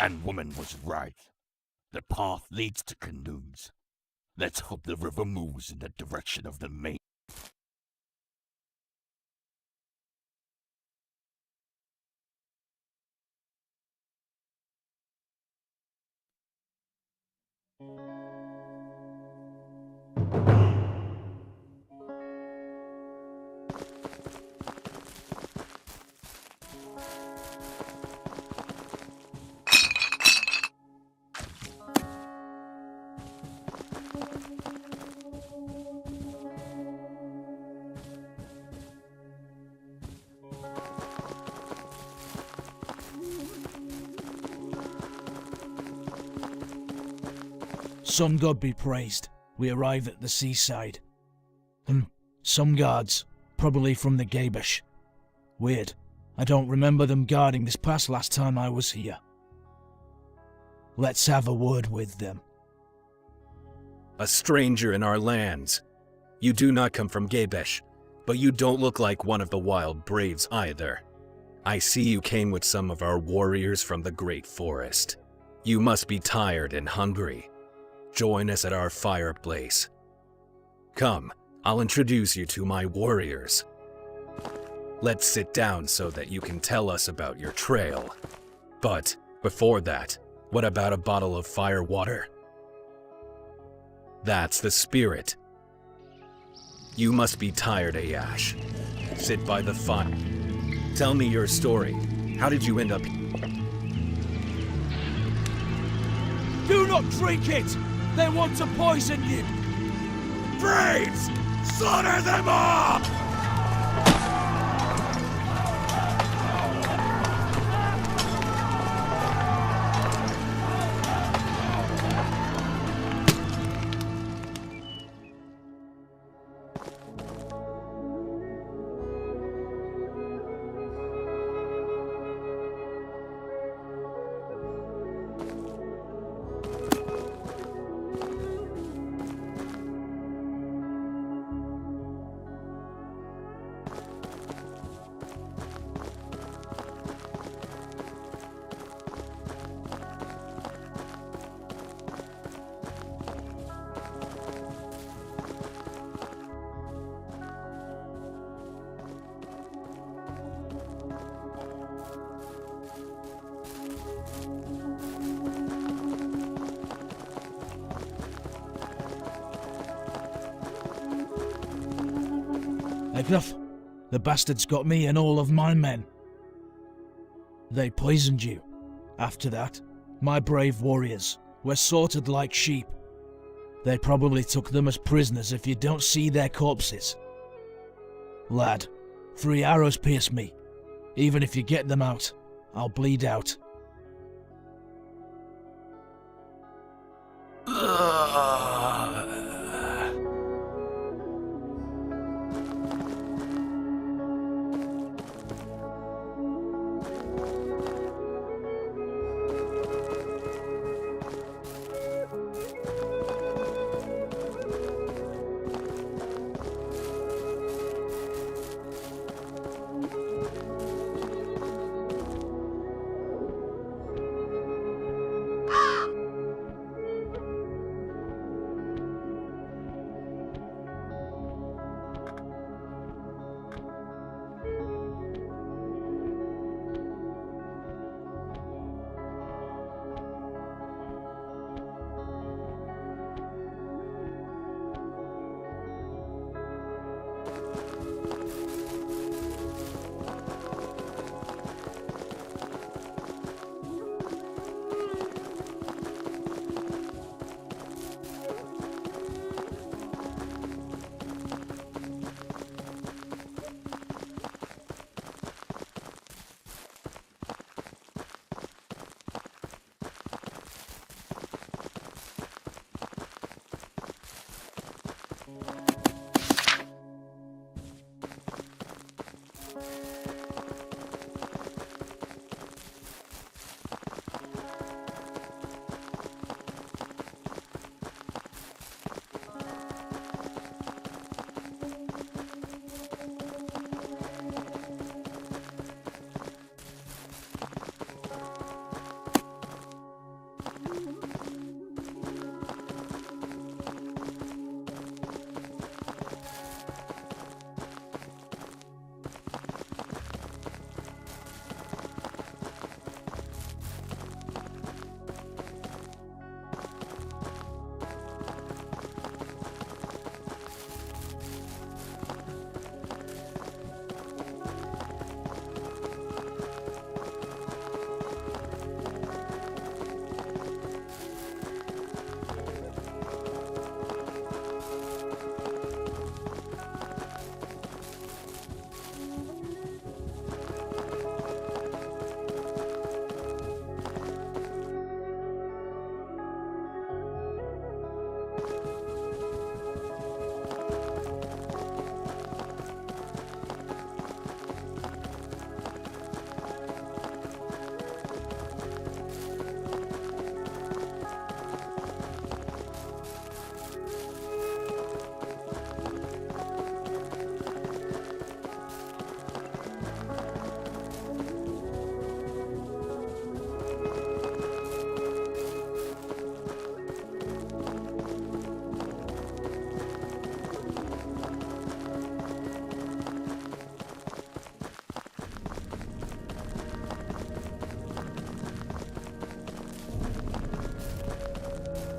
And woman was right. The path leads to canoes. Let's hope the river moves in the direction of the main. Sun God be praised. We arrive at the seaside. Some guards, probably from the Gabesh. Weird. I don't remember them guarding this pass last time I was here. Let's have a word with them. A stranger in our lands. You do not come from Gabesh, but you don't look like one of the wild braves either. I see you came with some of our warriors from the Great Forest. You must be tired and hungry. Join us at our fireplace. Come, I'll introduce you to my warriors. Let's sit down so that you can tell us about your trail. But before that, what about a bottle of fire water? That's the spirit. You must be tired, Ayash. Sit by the fire. Tell me your story. How did you end up here? Do not drink it! They want to poison you! Braves! Slaughter them all! Enough. The bastards got me and all of my men. They poisoned you. After that, my brave warriors were slaughtered like sheep. They probably took them as prisoners if you don't see their corpses. Lad, 3 arrows pierce me. Even if you get them out, I'll bleed out.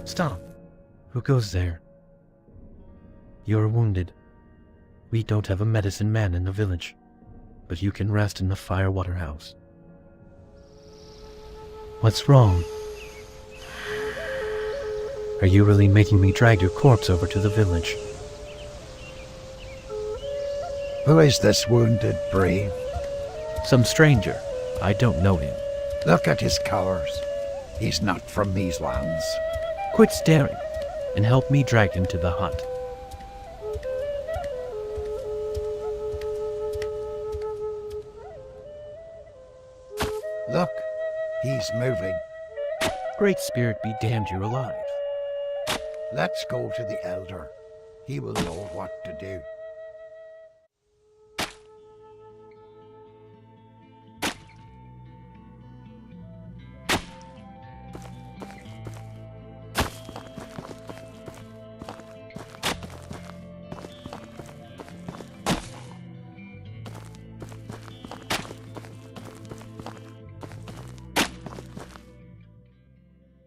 Stop. Who goes there? You're wounded. We don't have a medicine man in the village, but you can rest in the Firewater house. What's wrong? Are you really making me drag your corpse over to the village? Who is this wounded brave? Some stranger. I don't know him. Look at his colors. He's not from these lands. Quit staring, and help me drag him to the hut. Look, he's moving. Great Spirit be damned, you're alive. Let's go to the Elder. He will know what to do.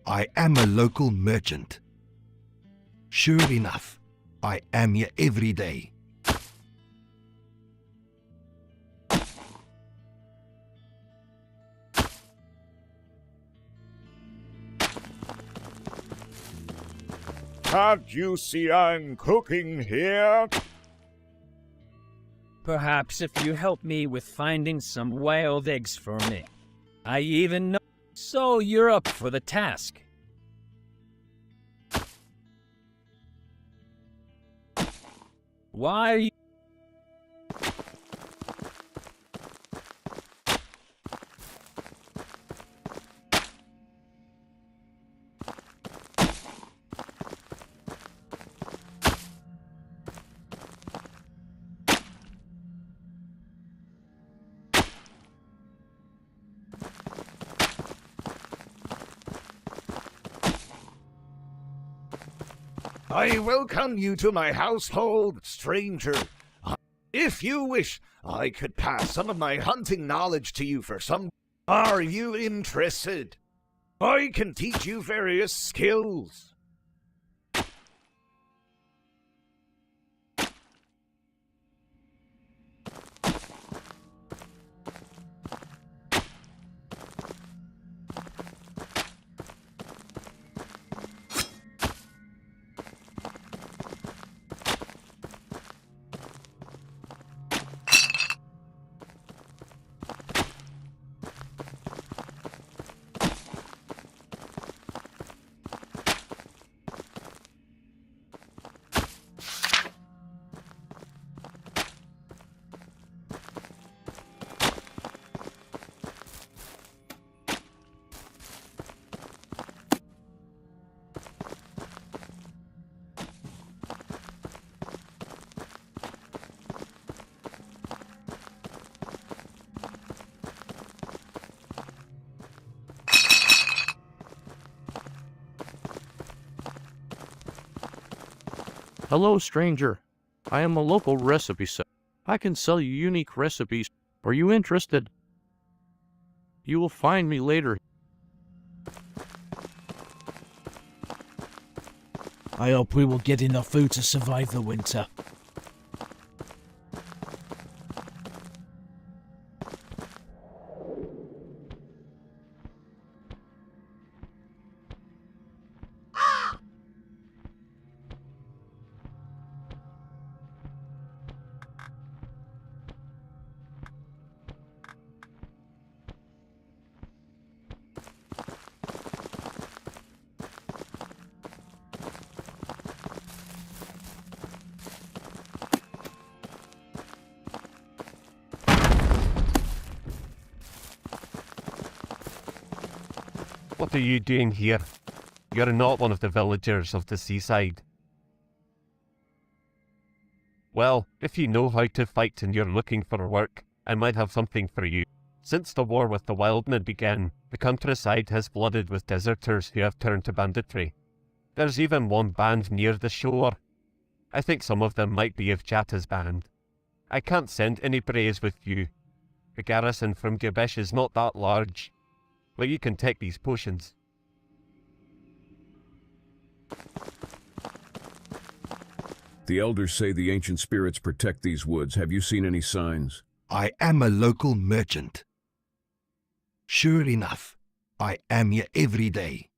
I am a local merchant. Sure enough, I am here every day. Can't you see I'm cooking here? Perhaps if you help me with finding some wild eggs for me. I even know. So you're up for the task. Why are you... I welcome you to my household, stranger. If you wish, I could pass some of my hunting knowledge to you for some... Are you interested? I can teach you various skills. Hello, stranger. I am a local recipe seller. I can sell you unique recipes. Are you interested? You will find me later. I hope we will get enough food to survive the winter. What are you doing here? You're not one of the villagers of the seaside. Well, if you know how to fight and you're looking for work, I might have something for you. Since the war with the Wildmen began, the countryside has flooded with deserters who have turned to banditry. There's even one band near the shore. I think some of them might be of Jatta's band. I can't send any braves with you. The garrison from Gabesh is not that large. But you can take these potions. The elders say the ancient spirits protect these woods. Have you seen any signs? I am a local merchant. Sure enough, I am here every day.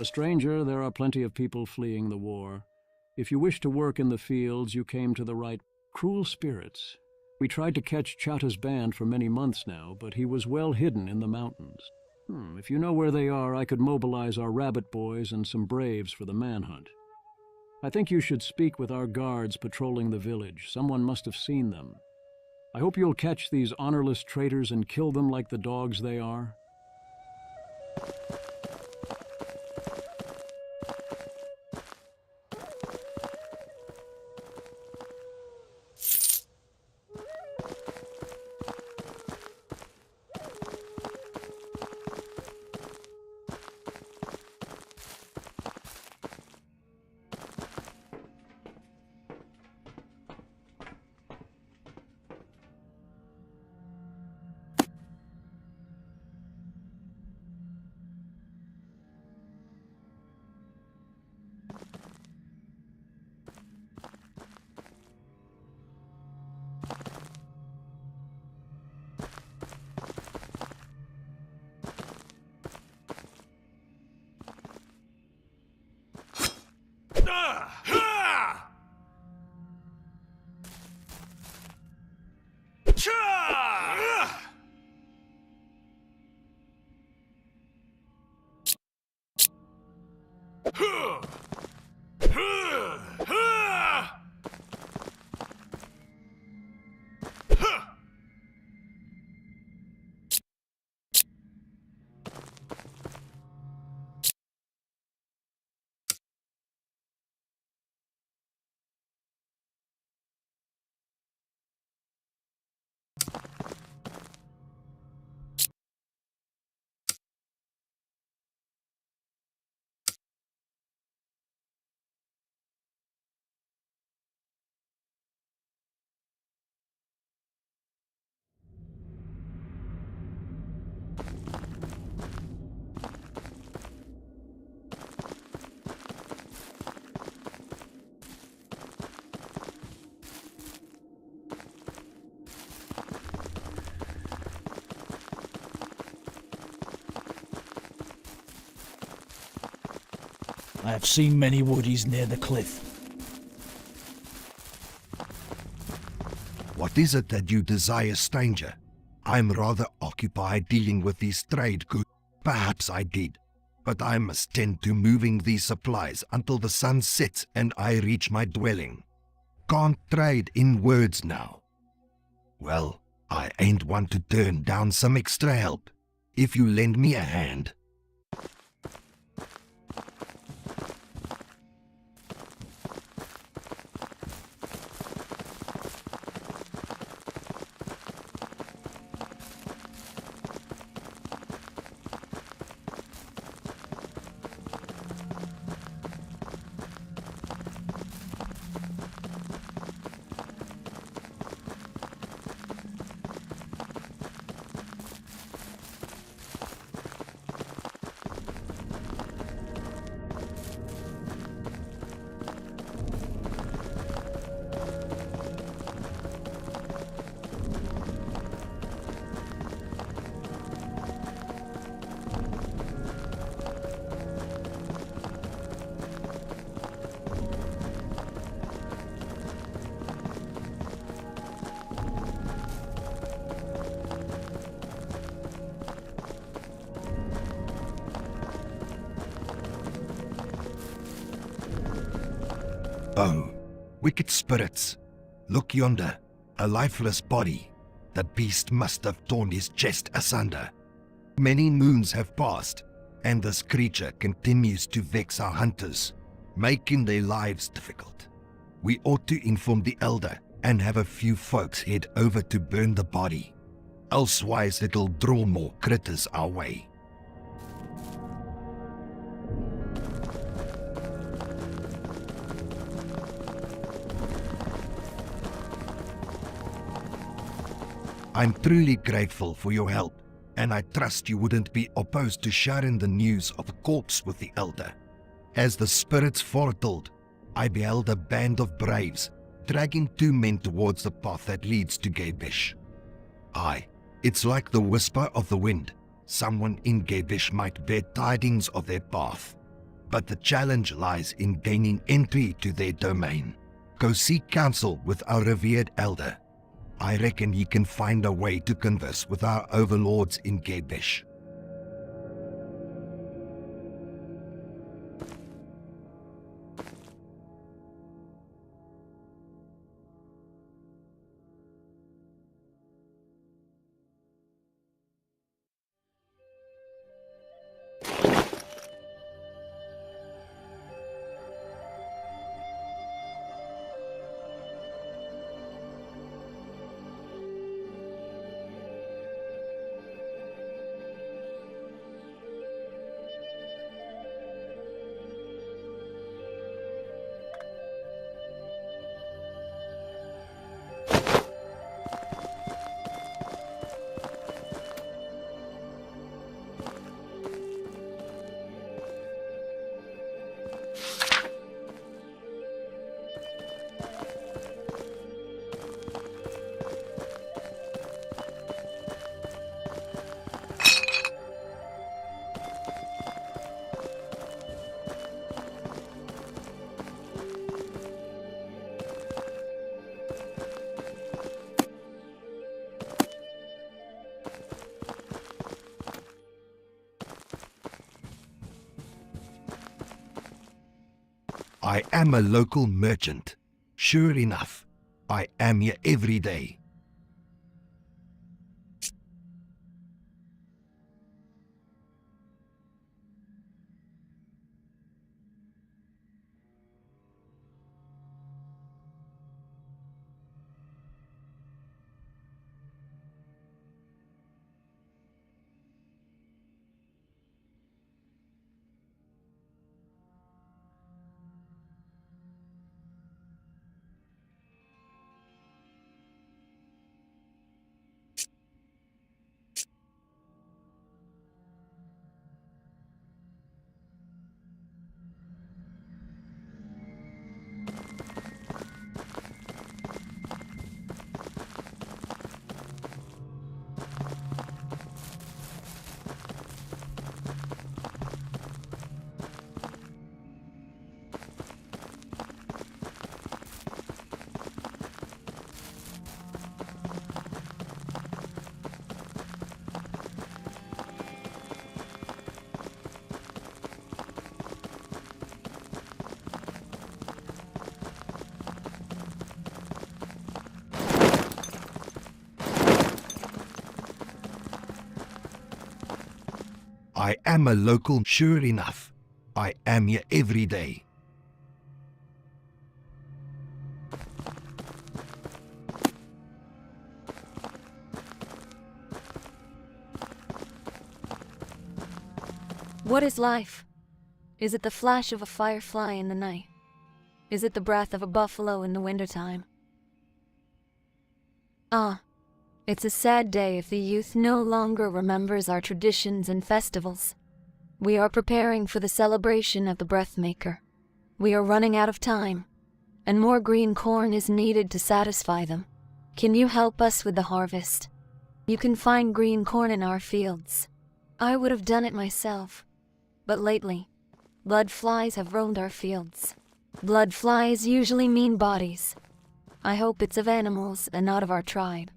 A stranger, there are plenty of people fleeing the war. If you wish to work in the fields, you came to the right. Cruel spirits. We tried to catch Chowta's band for many months now, but he was well hidden in the mountains. If you know where they are, I could mobilize our rabbit boys and some braves for the manhunt. I think you should speak with our guards patrolling the village. Someone must have seen them. I hope you'll catch these honorless traitors and kill them like the dogs they are. I have seen many woodies near the cliff. What is it that you desire, stranger? I'm rather occupied dealing with these trade goods. Perhaps I did, but I must tend to moving these supplies until the sun sets and I reach my dwelling. Can't trade in words now. Well, I ain't one to turn down some extra help. If you lend me a hand. Oh, wicked spirits, look yonder, a lifeless body. That beast must have torn his chest asunder. Many moons have passed, and this creature continues to vex our hunters, making their lives difficult. We ought to inform the elder and have a few folks head over to burn the body. Elsewise it'll draw more critters our way. I'm truly grateful for your help, and I trust you wouldn't be opposed to sharing the news of a corpse with the elder. As the spirits foretold, I beheld a band of braves dragging 2 men towards the path that leads to Gabesh. Aye, it's like the whisper of the wind. Someone in Gabesh might bear tidings of their path, but the challenge lies in gaining entry to their domain. Go seek counsel with our revered elder. I reckon he can find a way to converse with our overlords in Gabesh. I am a local merchant. Sure enough, I am here every day. I am a local, sure enough. I am here every day. What is life? Is it the flash of a firefly in the night? Is it the breath of a buffalo in the wintertime? Ah, it's a sad day if the youth no longer remembers our traditions and festivals. We are preparing for the celebration of the Breathmaker. We are running out of time, and more green corn is needed to satisfy them. Can you help us with the harvest? You can find green corn in our fields. I would have done it myself, but lately, blood flies have roamed our fields. Blood flies usually mean bodies. I hope it's of animals and not of our tribe.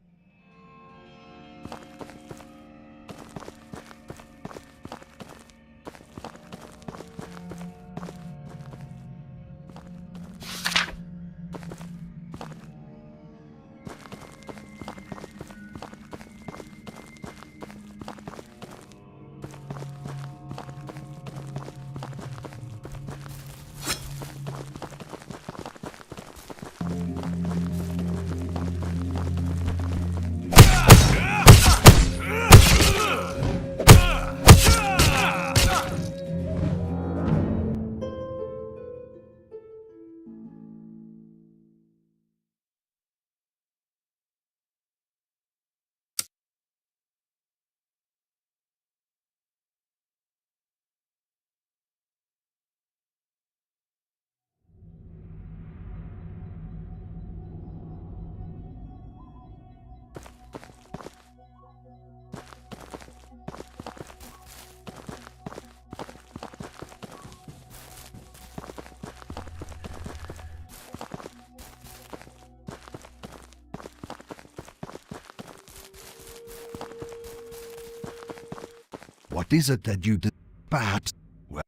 What is it that you did? Perhaps. Well.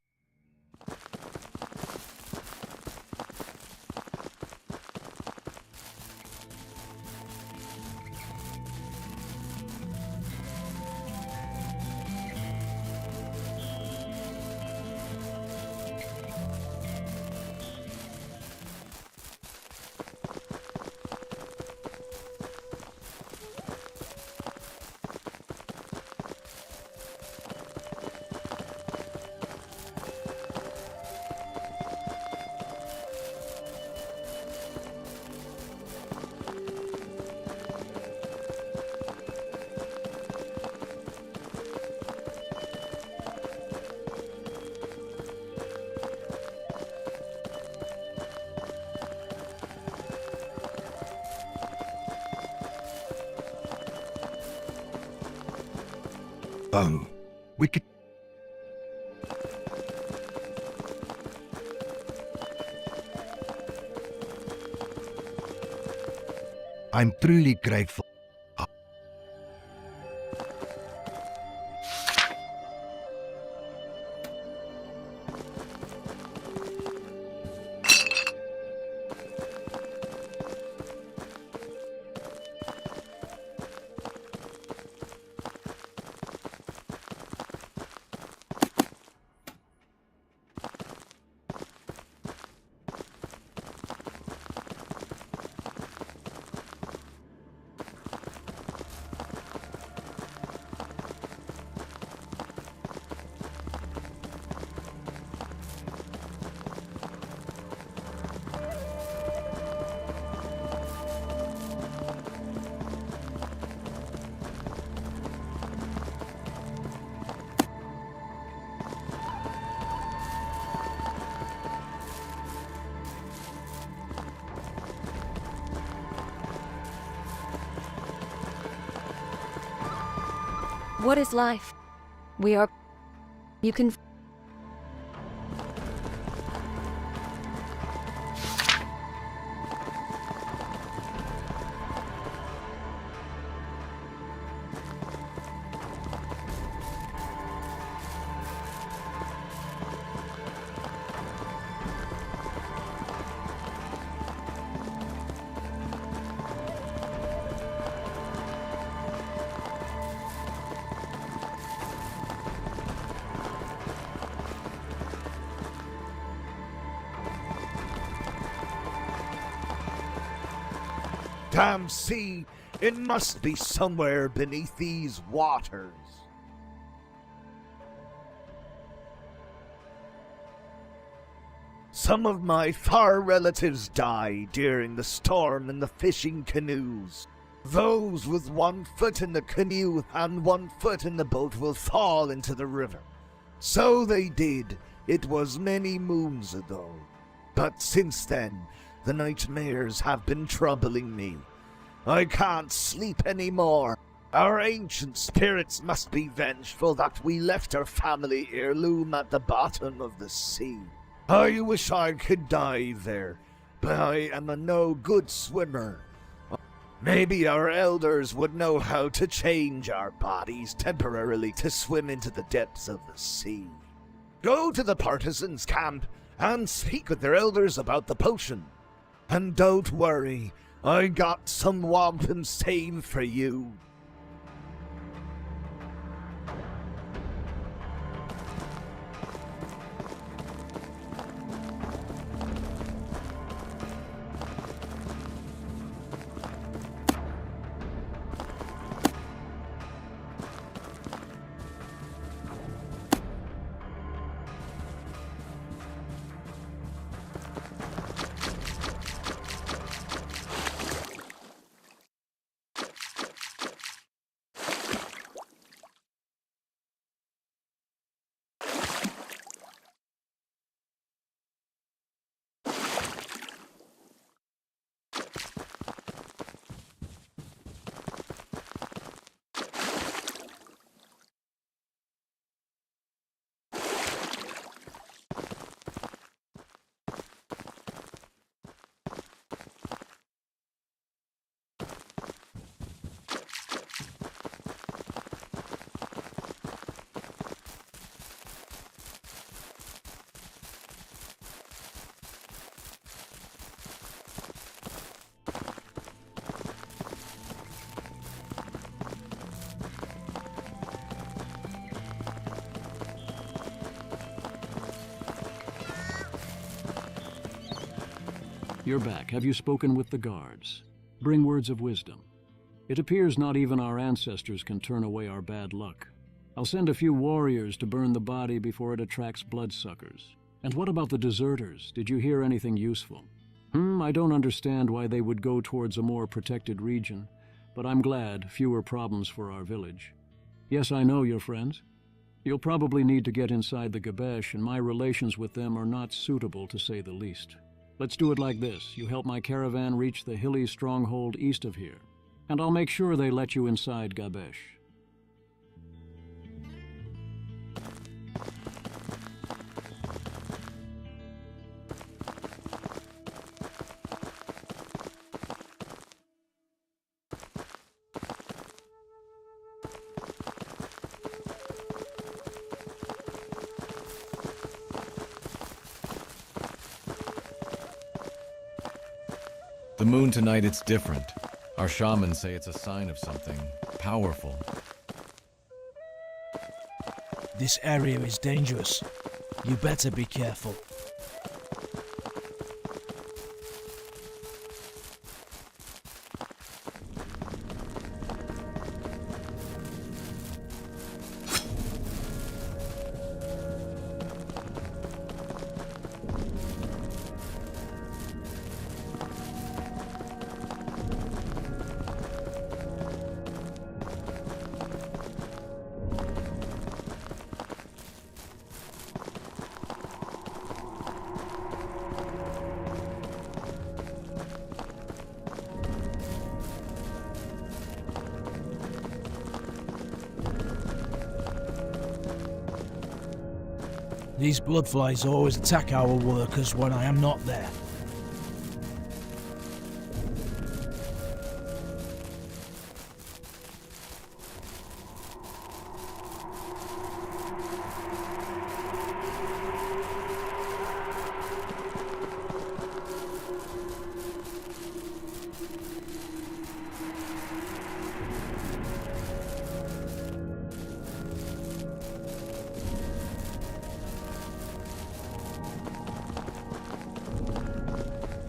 We could. I'm truly grateful. What is life? We are... You can... Damn sea! It must be somewhere beneath these waters. Some of my far relatives died during the storm in the fishing canoes. Those with 1 foot in the canoe and 1 foot in the boat will fall into the river. So they did. It was many moons ago. But since then, the nightmares have been troubling me. I can't sleep anymore. Our ancient spirits must be vengeful that we left our family heirloom at the bottom of the sea. I wish I could dive there, but I am a no good swimmer. Maybe our elders would know how to change our bodies temporarily to swim into the depths of the sea. Go to the partisans' camp and speak with their elders about the potion. And don't worry, I got some wampum saved for you. You're back. Have you spoken with the guards? Bring words of wisdom. It appears not even our ancestors can turn away our bad luck. I'll send a few warriors to burn the body before it attracts bloodsuckers. And what about the deserters? Did you hear anything useful? I don't understand why they would go towards a more protected region, but I'm glad fewer problems for our village. Yes, I know your friends. You'll probably need to get inside the Gabesh, and my relations with them are not suitable to say the least. Let's do it like this. You help my caravan reach the hilly stronghold east of here, and I'll make sure they let you inside Gabesh. The moon tonight, it's different. Our shamans say it's a sign of something powerful. This area is dangerous. You better be careful. These bloodflies always attack our workers when I am not there.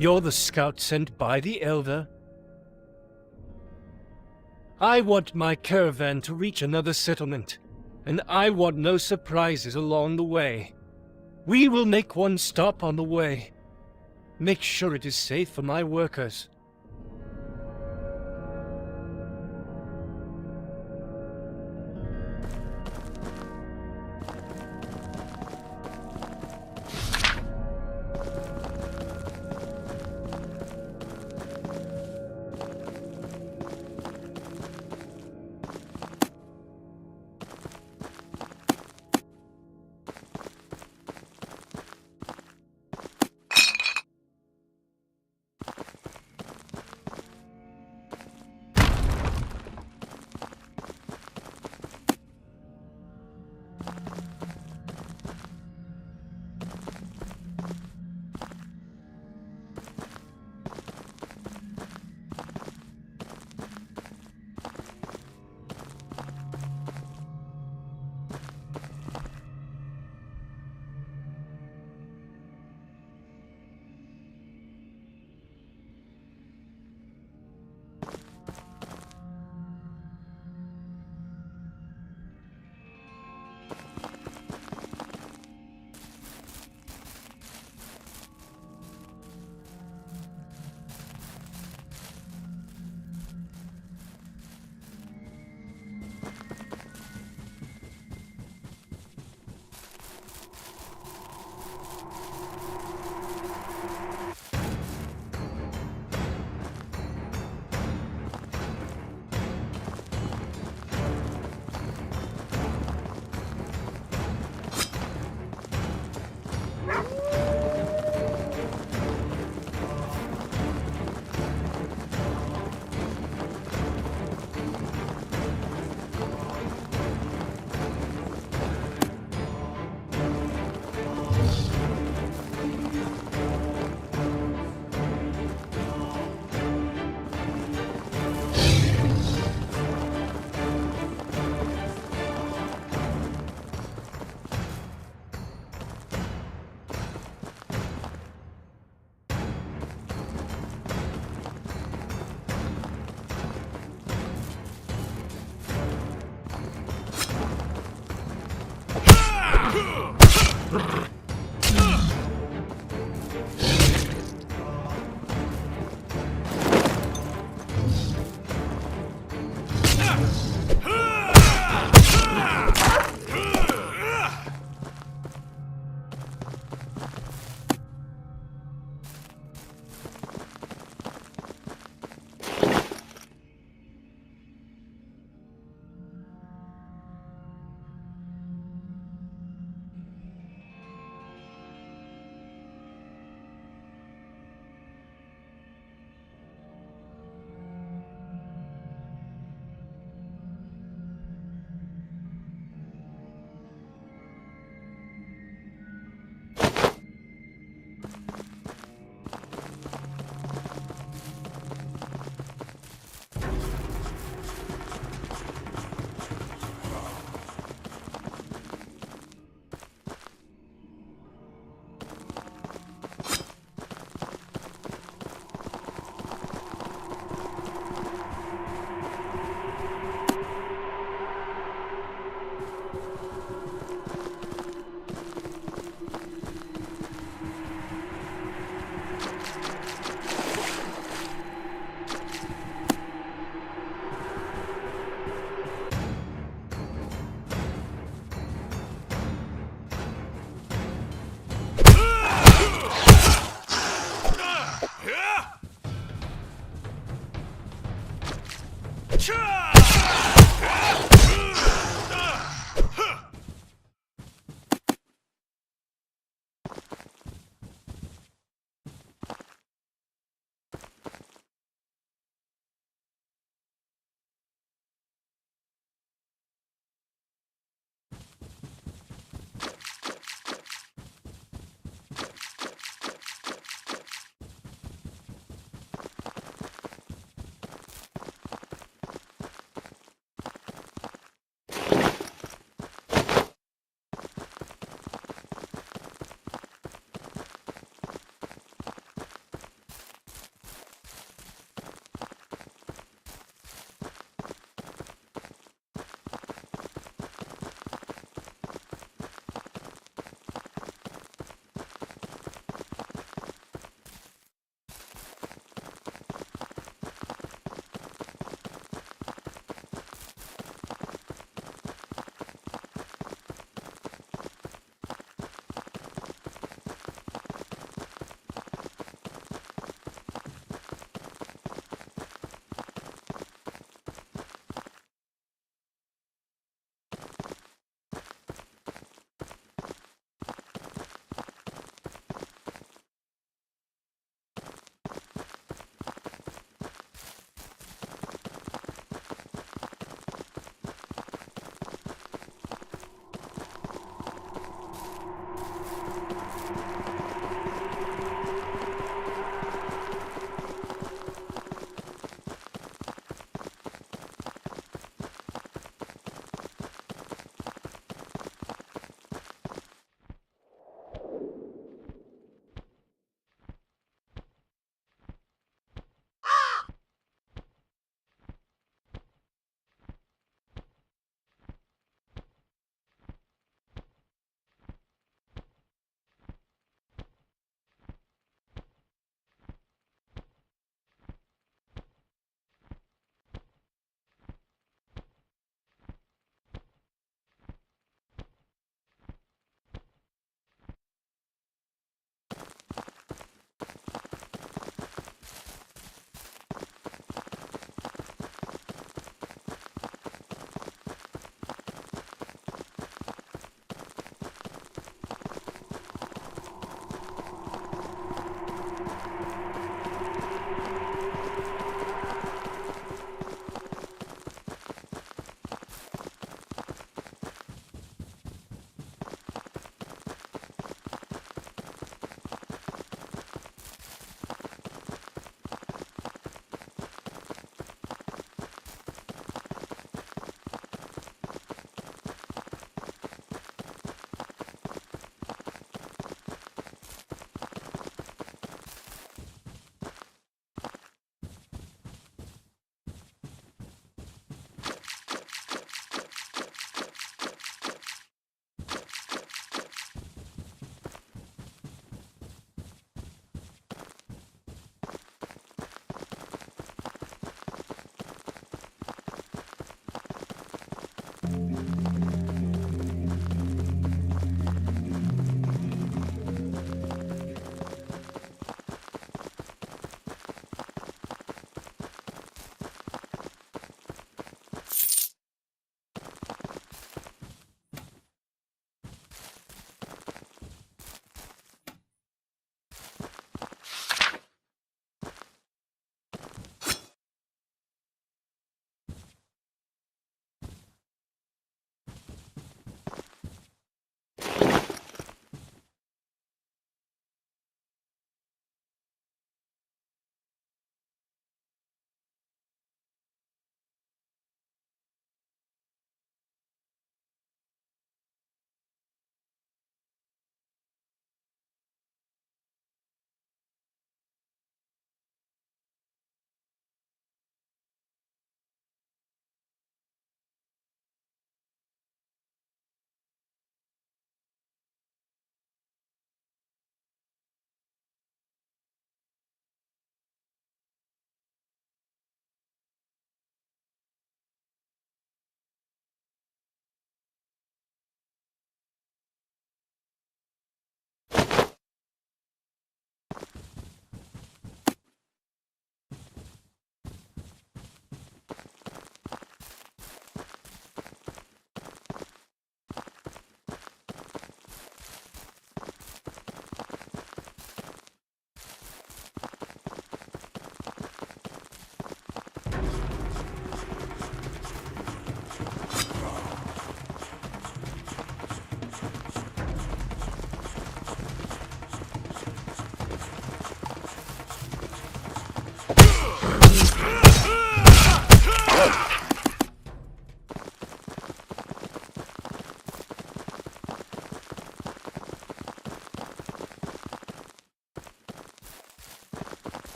You're the scout sent by the Elder? I want my caravan to reach another settlement, and I want no surprises along the way. We will make one stop on the way. Make sure it is safe for my workers.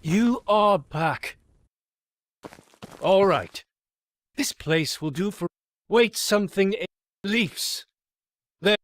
You are back. All right. This place will do for... Wait, something... Leaves. There...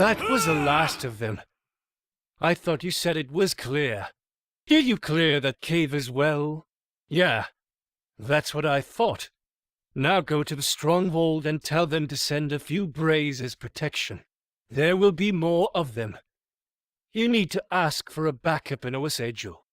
That was the last of them. I thought you said it was clear. Did you clear that cave as well? Yeah, that's what I thought. Now go to the stronghold and tell them to send a few brays as protection. There will be more of them. You need to ask for a backup in Oasejo.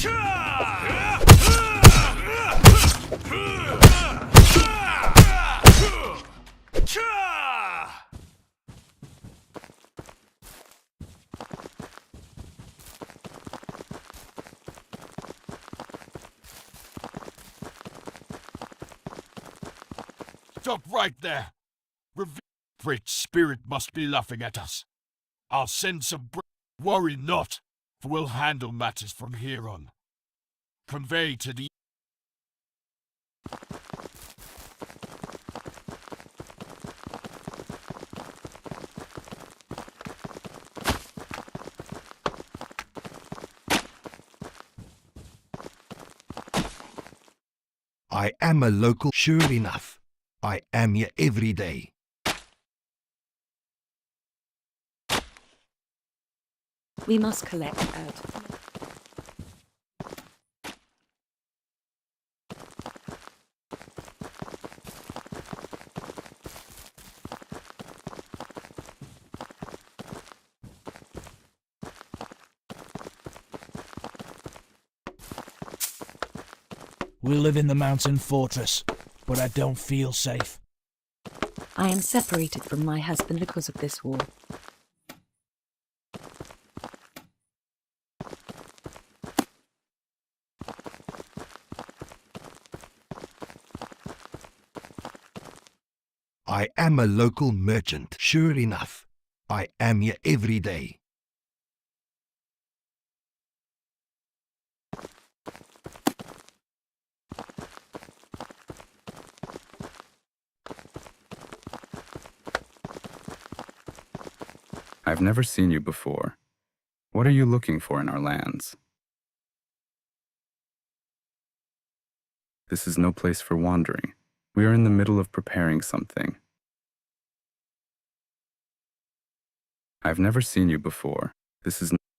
Stop right there! Great Spirit must be laughing at us. I'll send some worry not, for we'll handle matters from here on. Convey to the... I am a local, sure enough. I am here every day. We must collect out. We live in the mountain fortress, but I don't feel safe. I am separated from my husband because of this war. I am a local merchant, sure enough. I am here every day. I've never seen you before. What are you looking for in our lands? This is no place for wandering. We are in the middle of preparing something. I've never seen you before.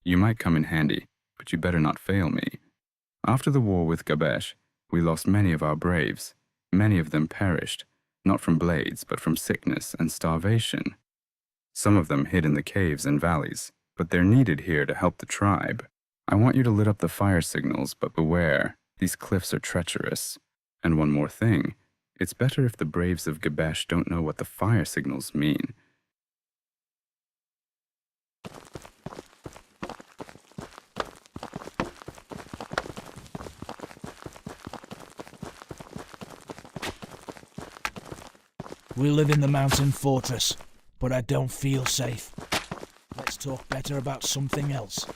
You might come in handy, but you better not fail me. After the war with Gabesh, we lost many of our braves. Many of them perished, not from blades, but from sickness and starvation. Some of them hid in the caves and valleys, but they're needed here to help the tribe. I want you to lit up the fire signals, but beware, these cliffs are treacherous. And one more thing, it's better if the braves of Gabesh don't know what the fire signals mean. We live in the mountain fortress, but I don't feel safe. Let's talk better about something else.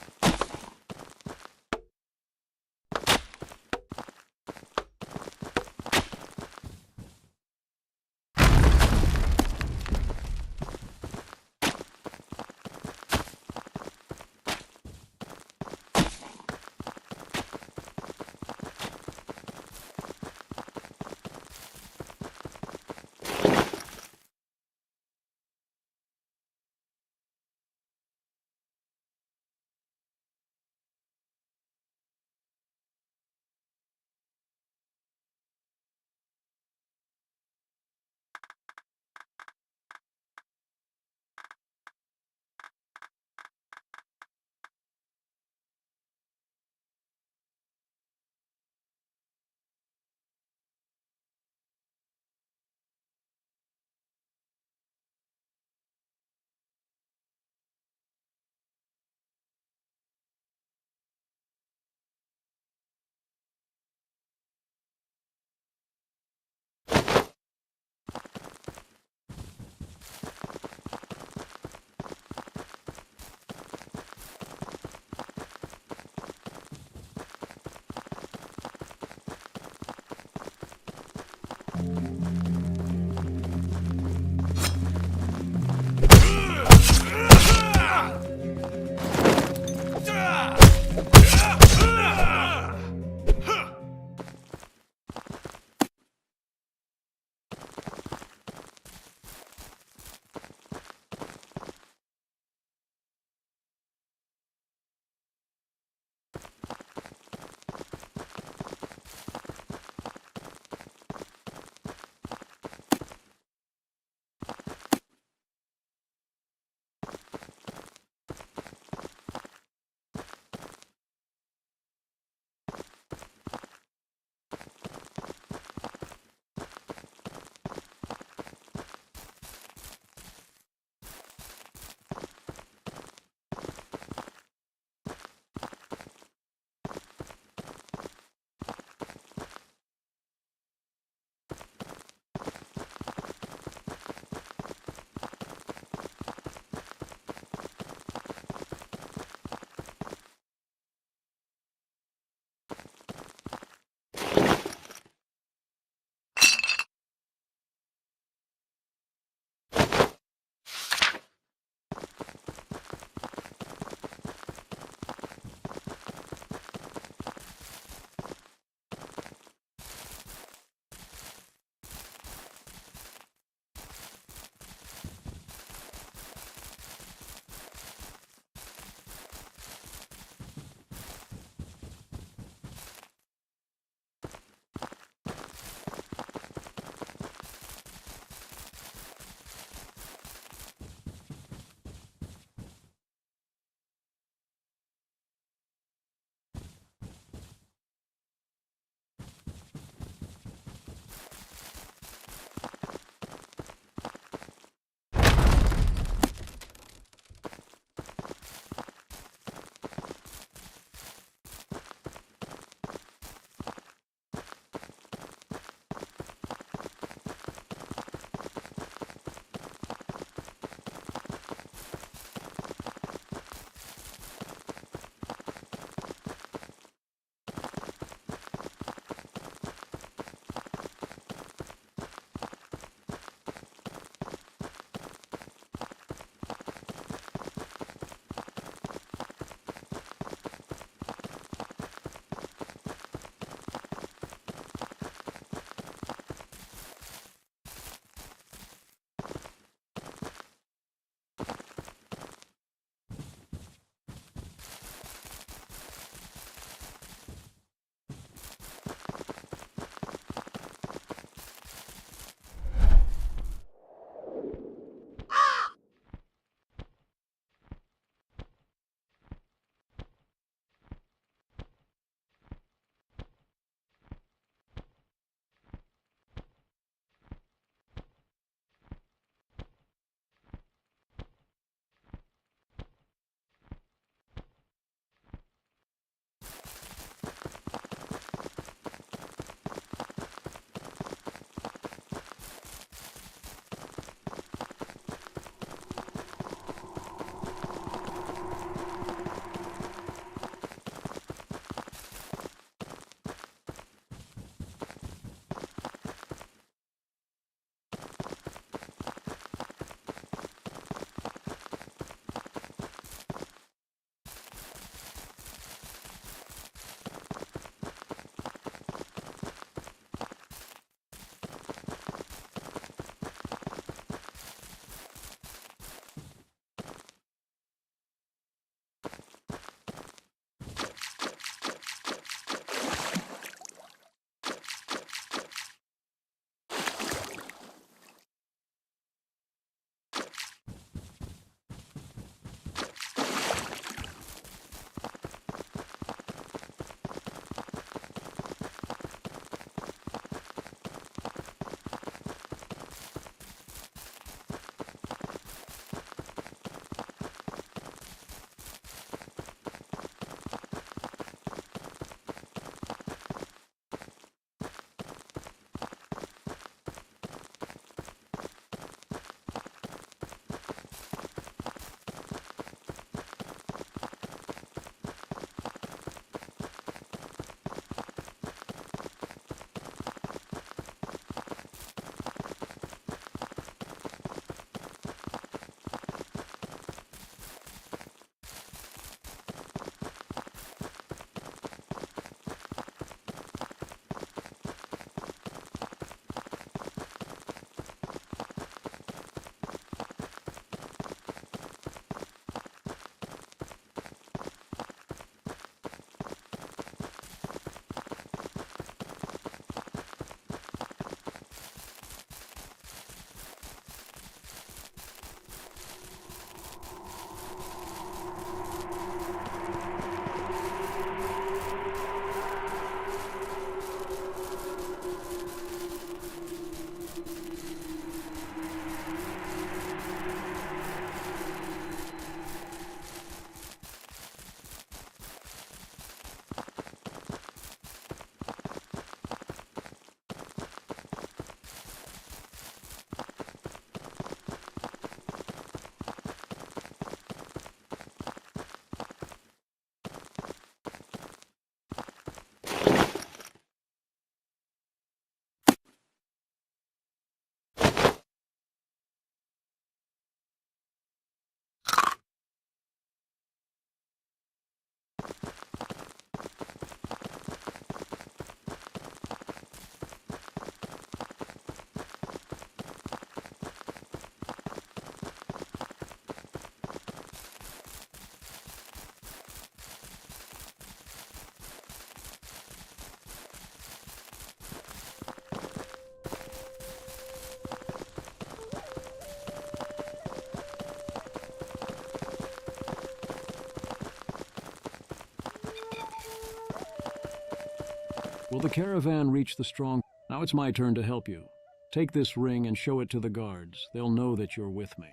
Will the caravan reach the strong? Now it's my turn to help you. Take this ring and show it to the guards. They'll know that you're with me.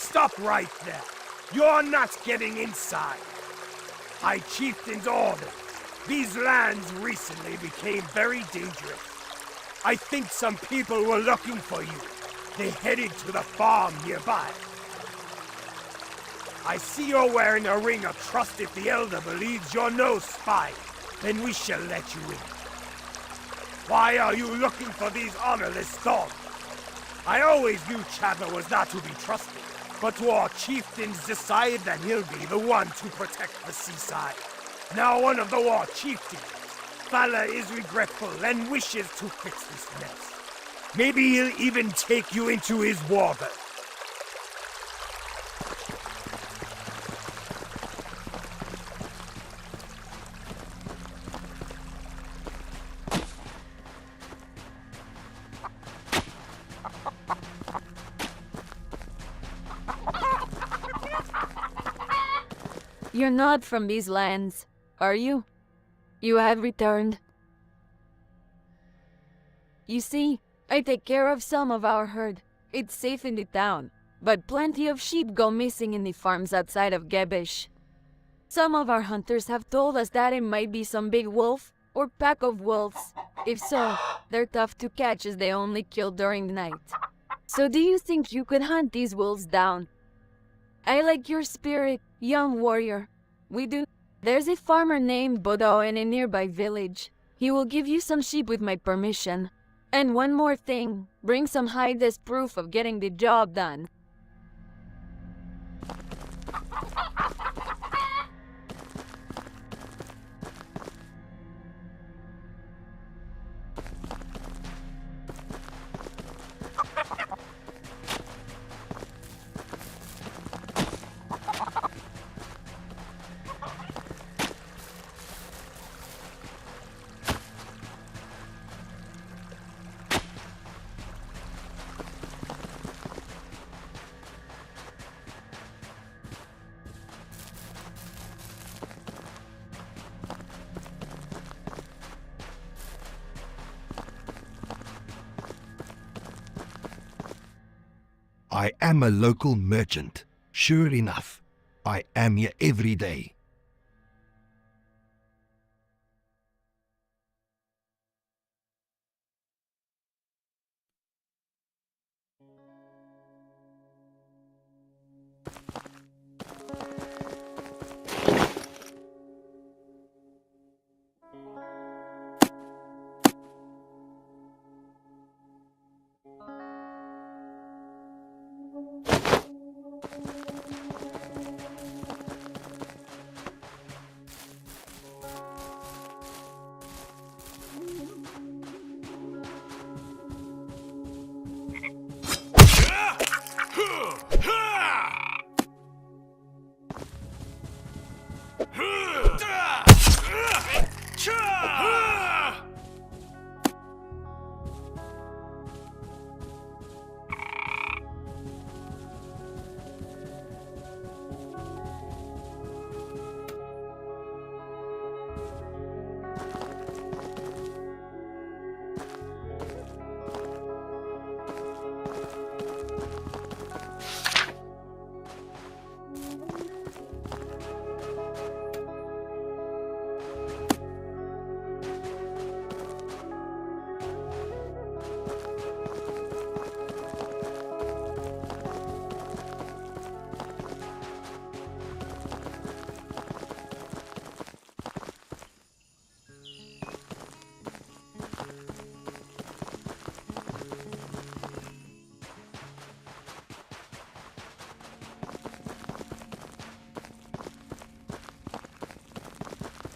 stop right there. You're not getting inside. By chieftain's orders, these lands recently became very dangerous. I think some people were looking for you. They headed to the farm nearby. I see you're wearing a ring of trust. If the Elder believes you're no spy, then we shall let you in. Why are you looking for these honorless dogs? I always knew Chatter was not to be trusted, but war chieftains decide that he'll be the one to protect the seaside. Now one of the war chieftains, Fala, is regretful and wishes to fix this mess. Maybe he'll even take you into his water. You're not from these lands, are you? You have returned. You see, I take care of some of our herd. It's safe in the town, but plenty of sheep go missing in the farms outside of Gebesh. Some of our hunters have told us that it might be some big wolf or pack of wolves. If so, they're tough to catch as they only kill during the night. So do you think you could hunt these wolves down? I like your spirit, young warrior. We do. There's a farmer named Bodo in a nearby village. He will give you some sheep with my permission. And one more thing, bring some hide as proof of getting the job done. I am a local merchant. Sure enough, I am here every day.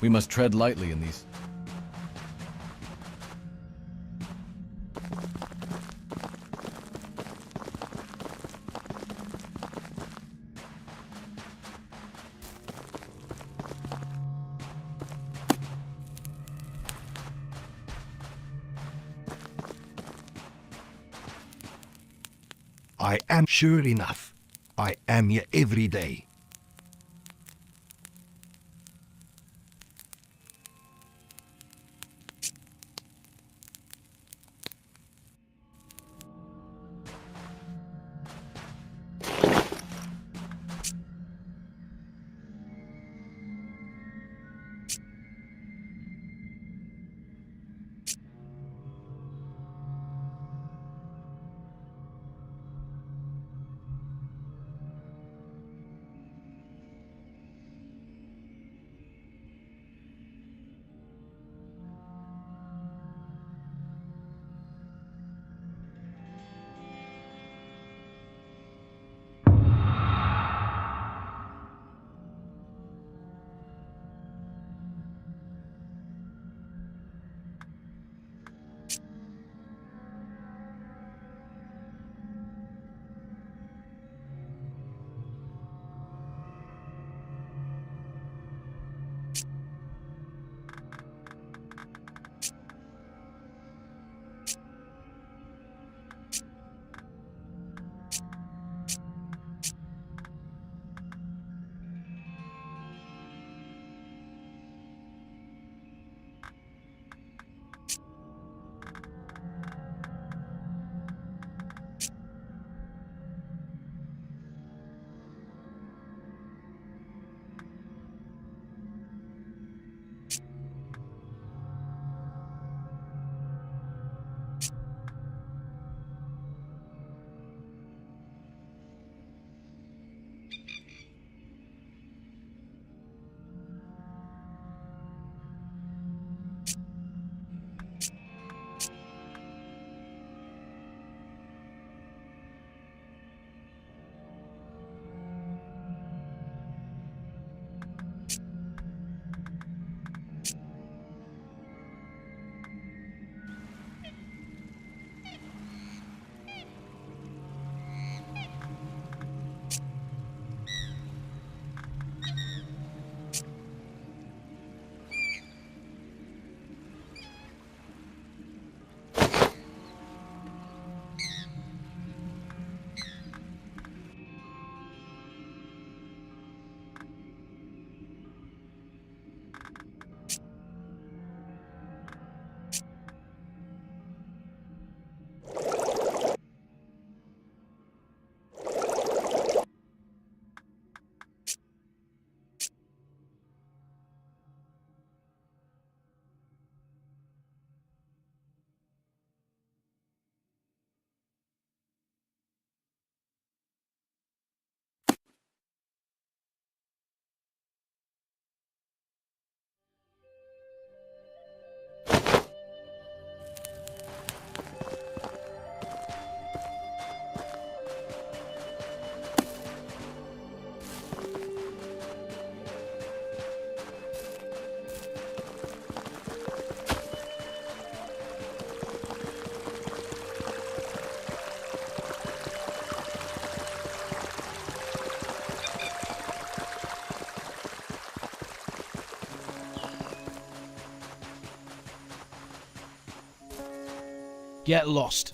We must tread lightly in these. I am sure enough. I am here every day. Get lost.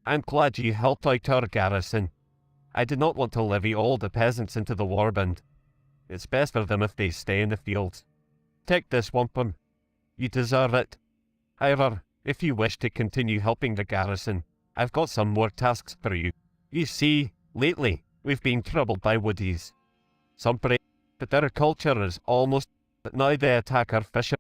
I'm glad you helped out our garrison. I did not want to levy all the peasants into the warband. It's best for them if they stay in the fields. Take this, wampum. You deserve it. However, if you wish to continue helping the garrison, I've got some more tasks for you. You see, lately, we've been troubled by woodies. Some brave, but their culture is almost... But now they attack our fisher.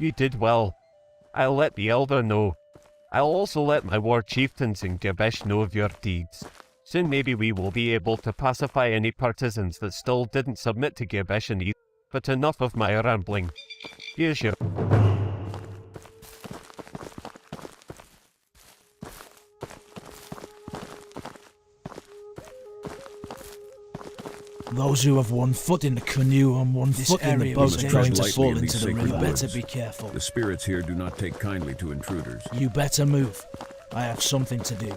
You did well. I'll let the Elder know. I'll also let my war chieftains in Gabesh know of your deeds. Soon maybe we will be able to pacify any partisans that still didn't submit to Gabesh and East. But enough of my rambling. Here's your... Those who have one foot in the canoe and one foot in the boat are going to fall into the river. You better be careful. The spirits here do not take kindly to intruders. You better move. I have something to do.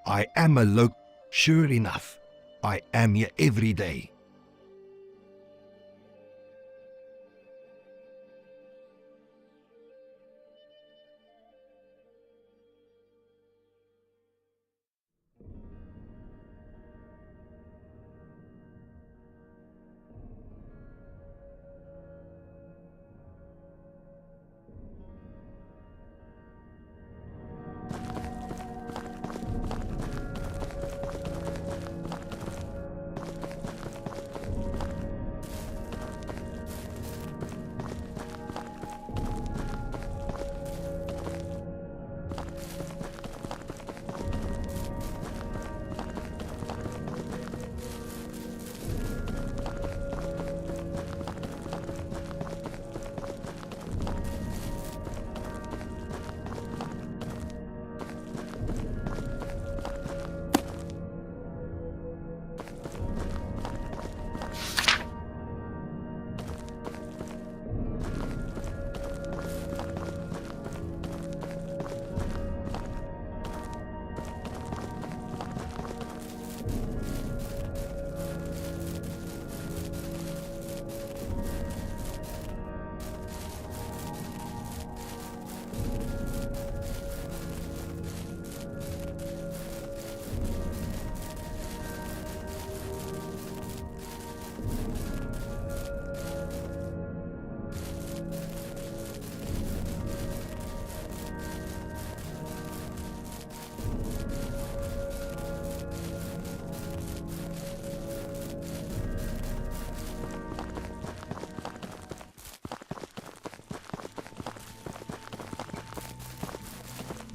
I am a local. Sure enough, I am here every day.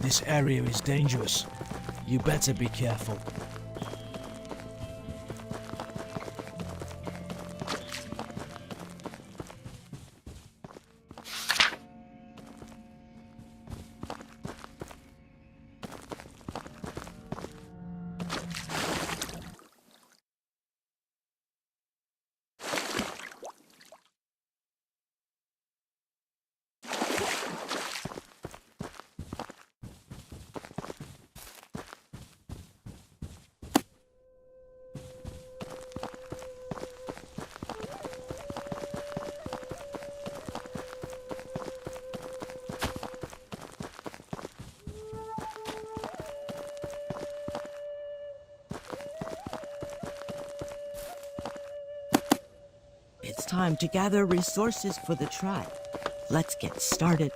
This area is dangerous. You better be careful. It's time to gather resources for the tribe. Let's get started.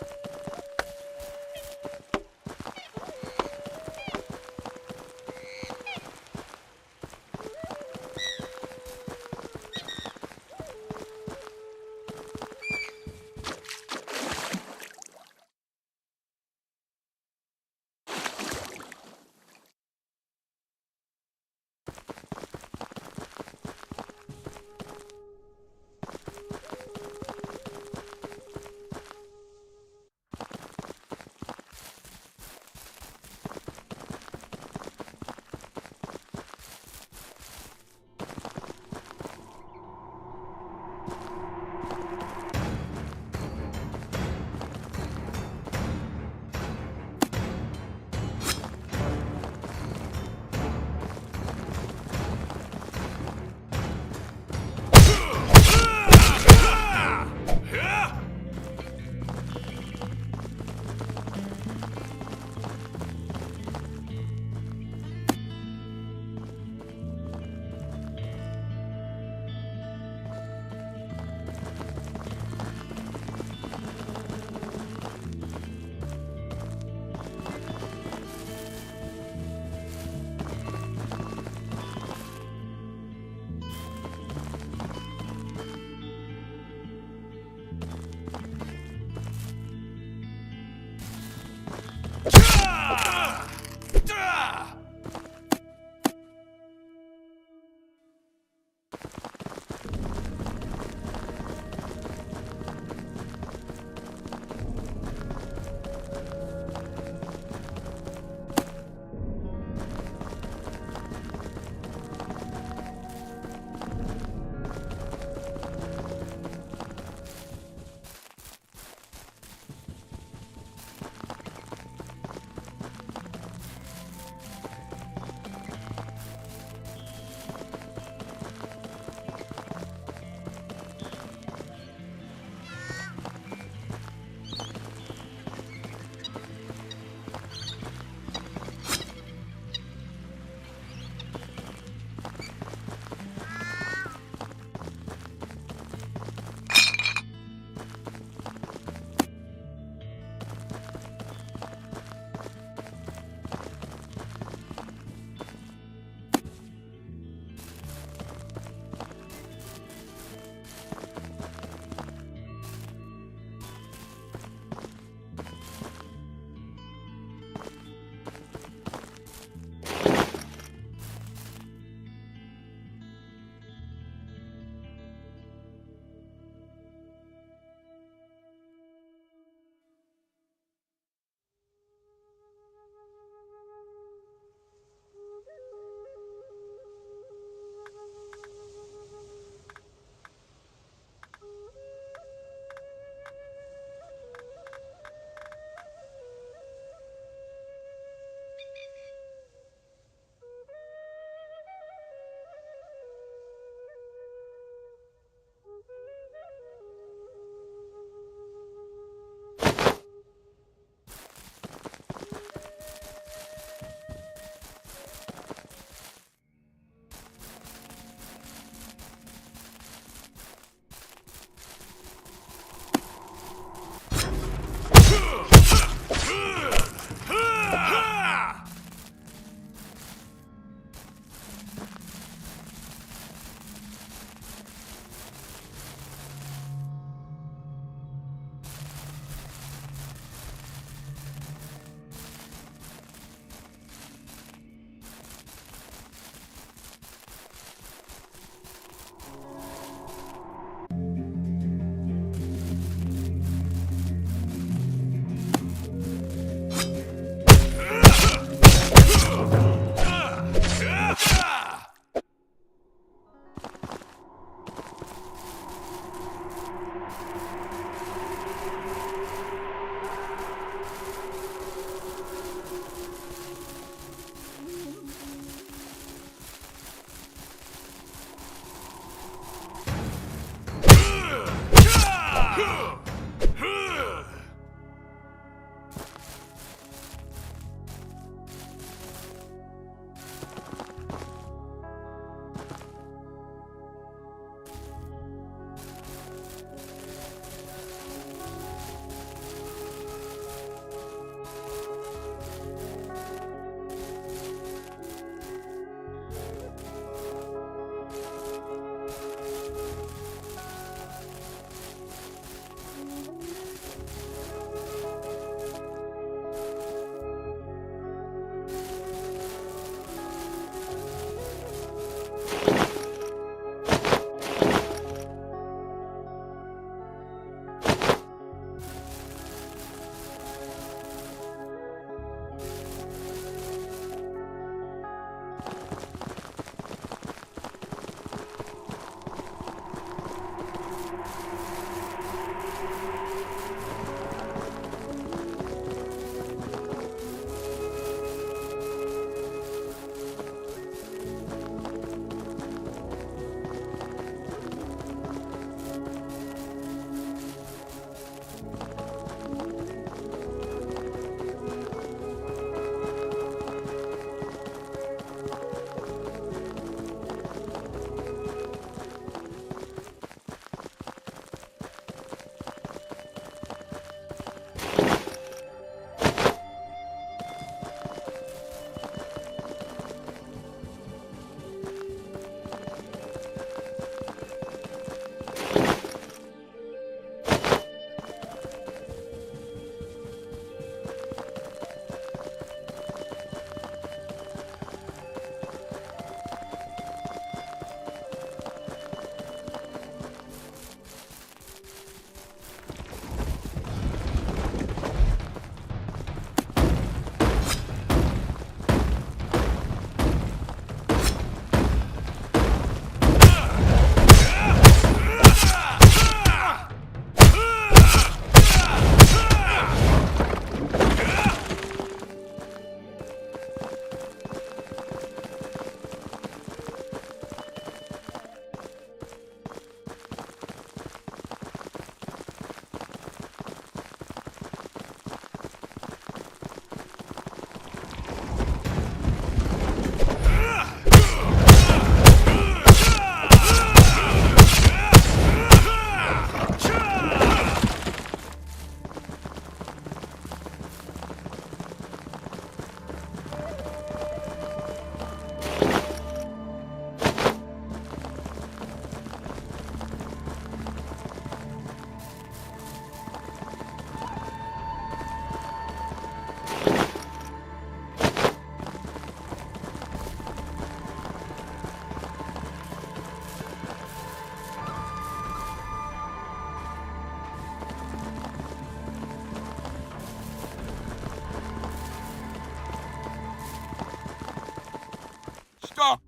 Stop!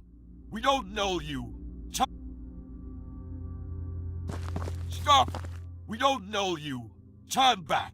We don't know you. Stop! We don't know you. Turn back.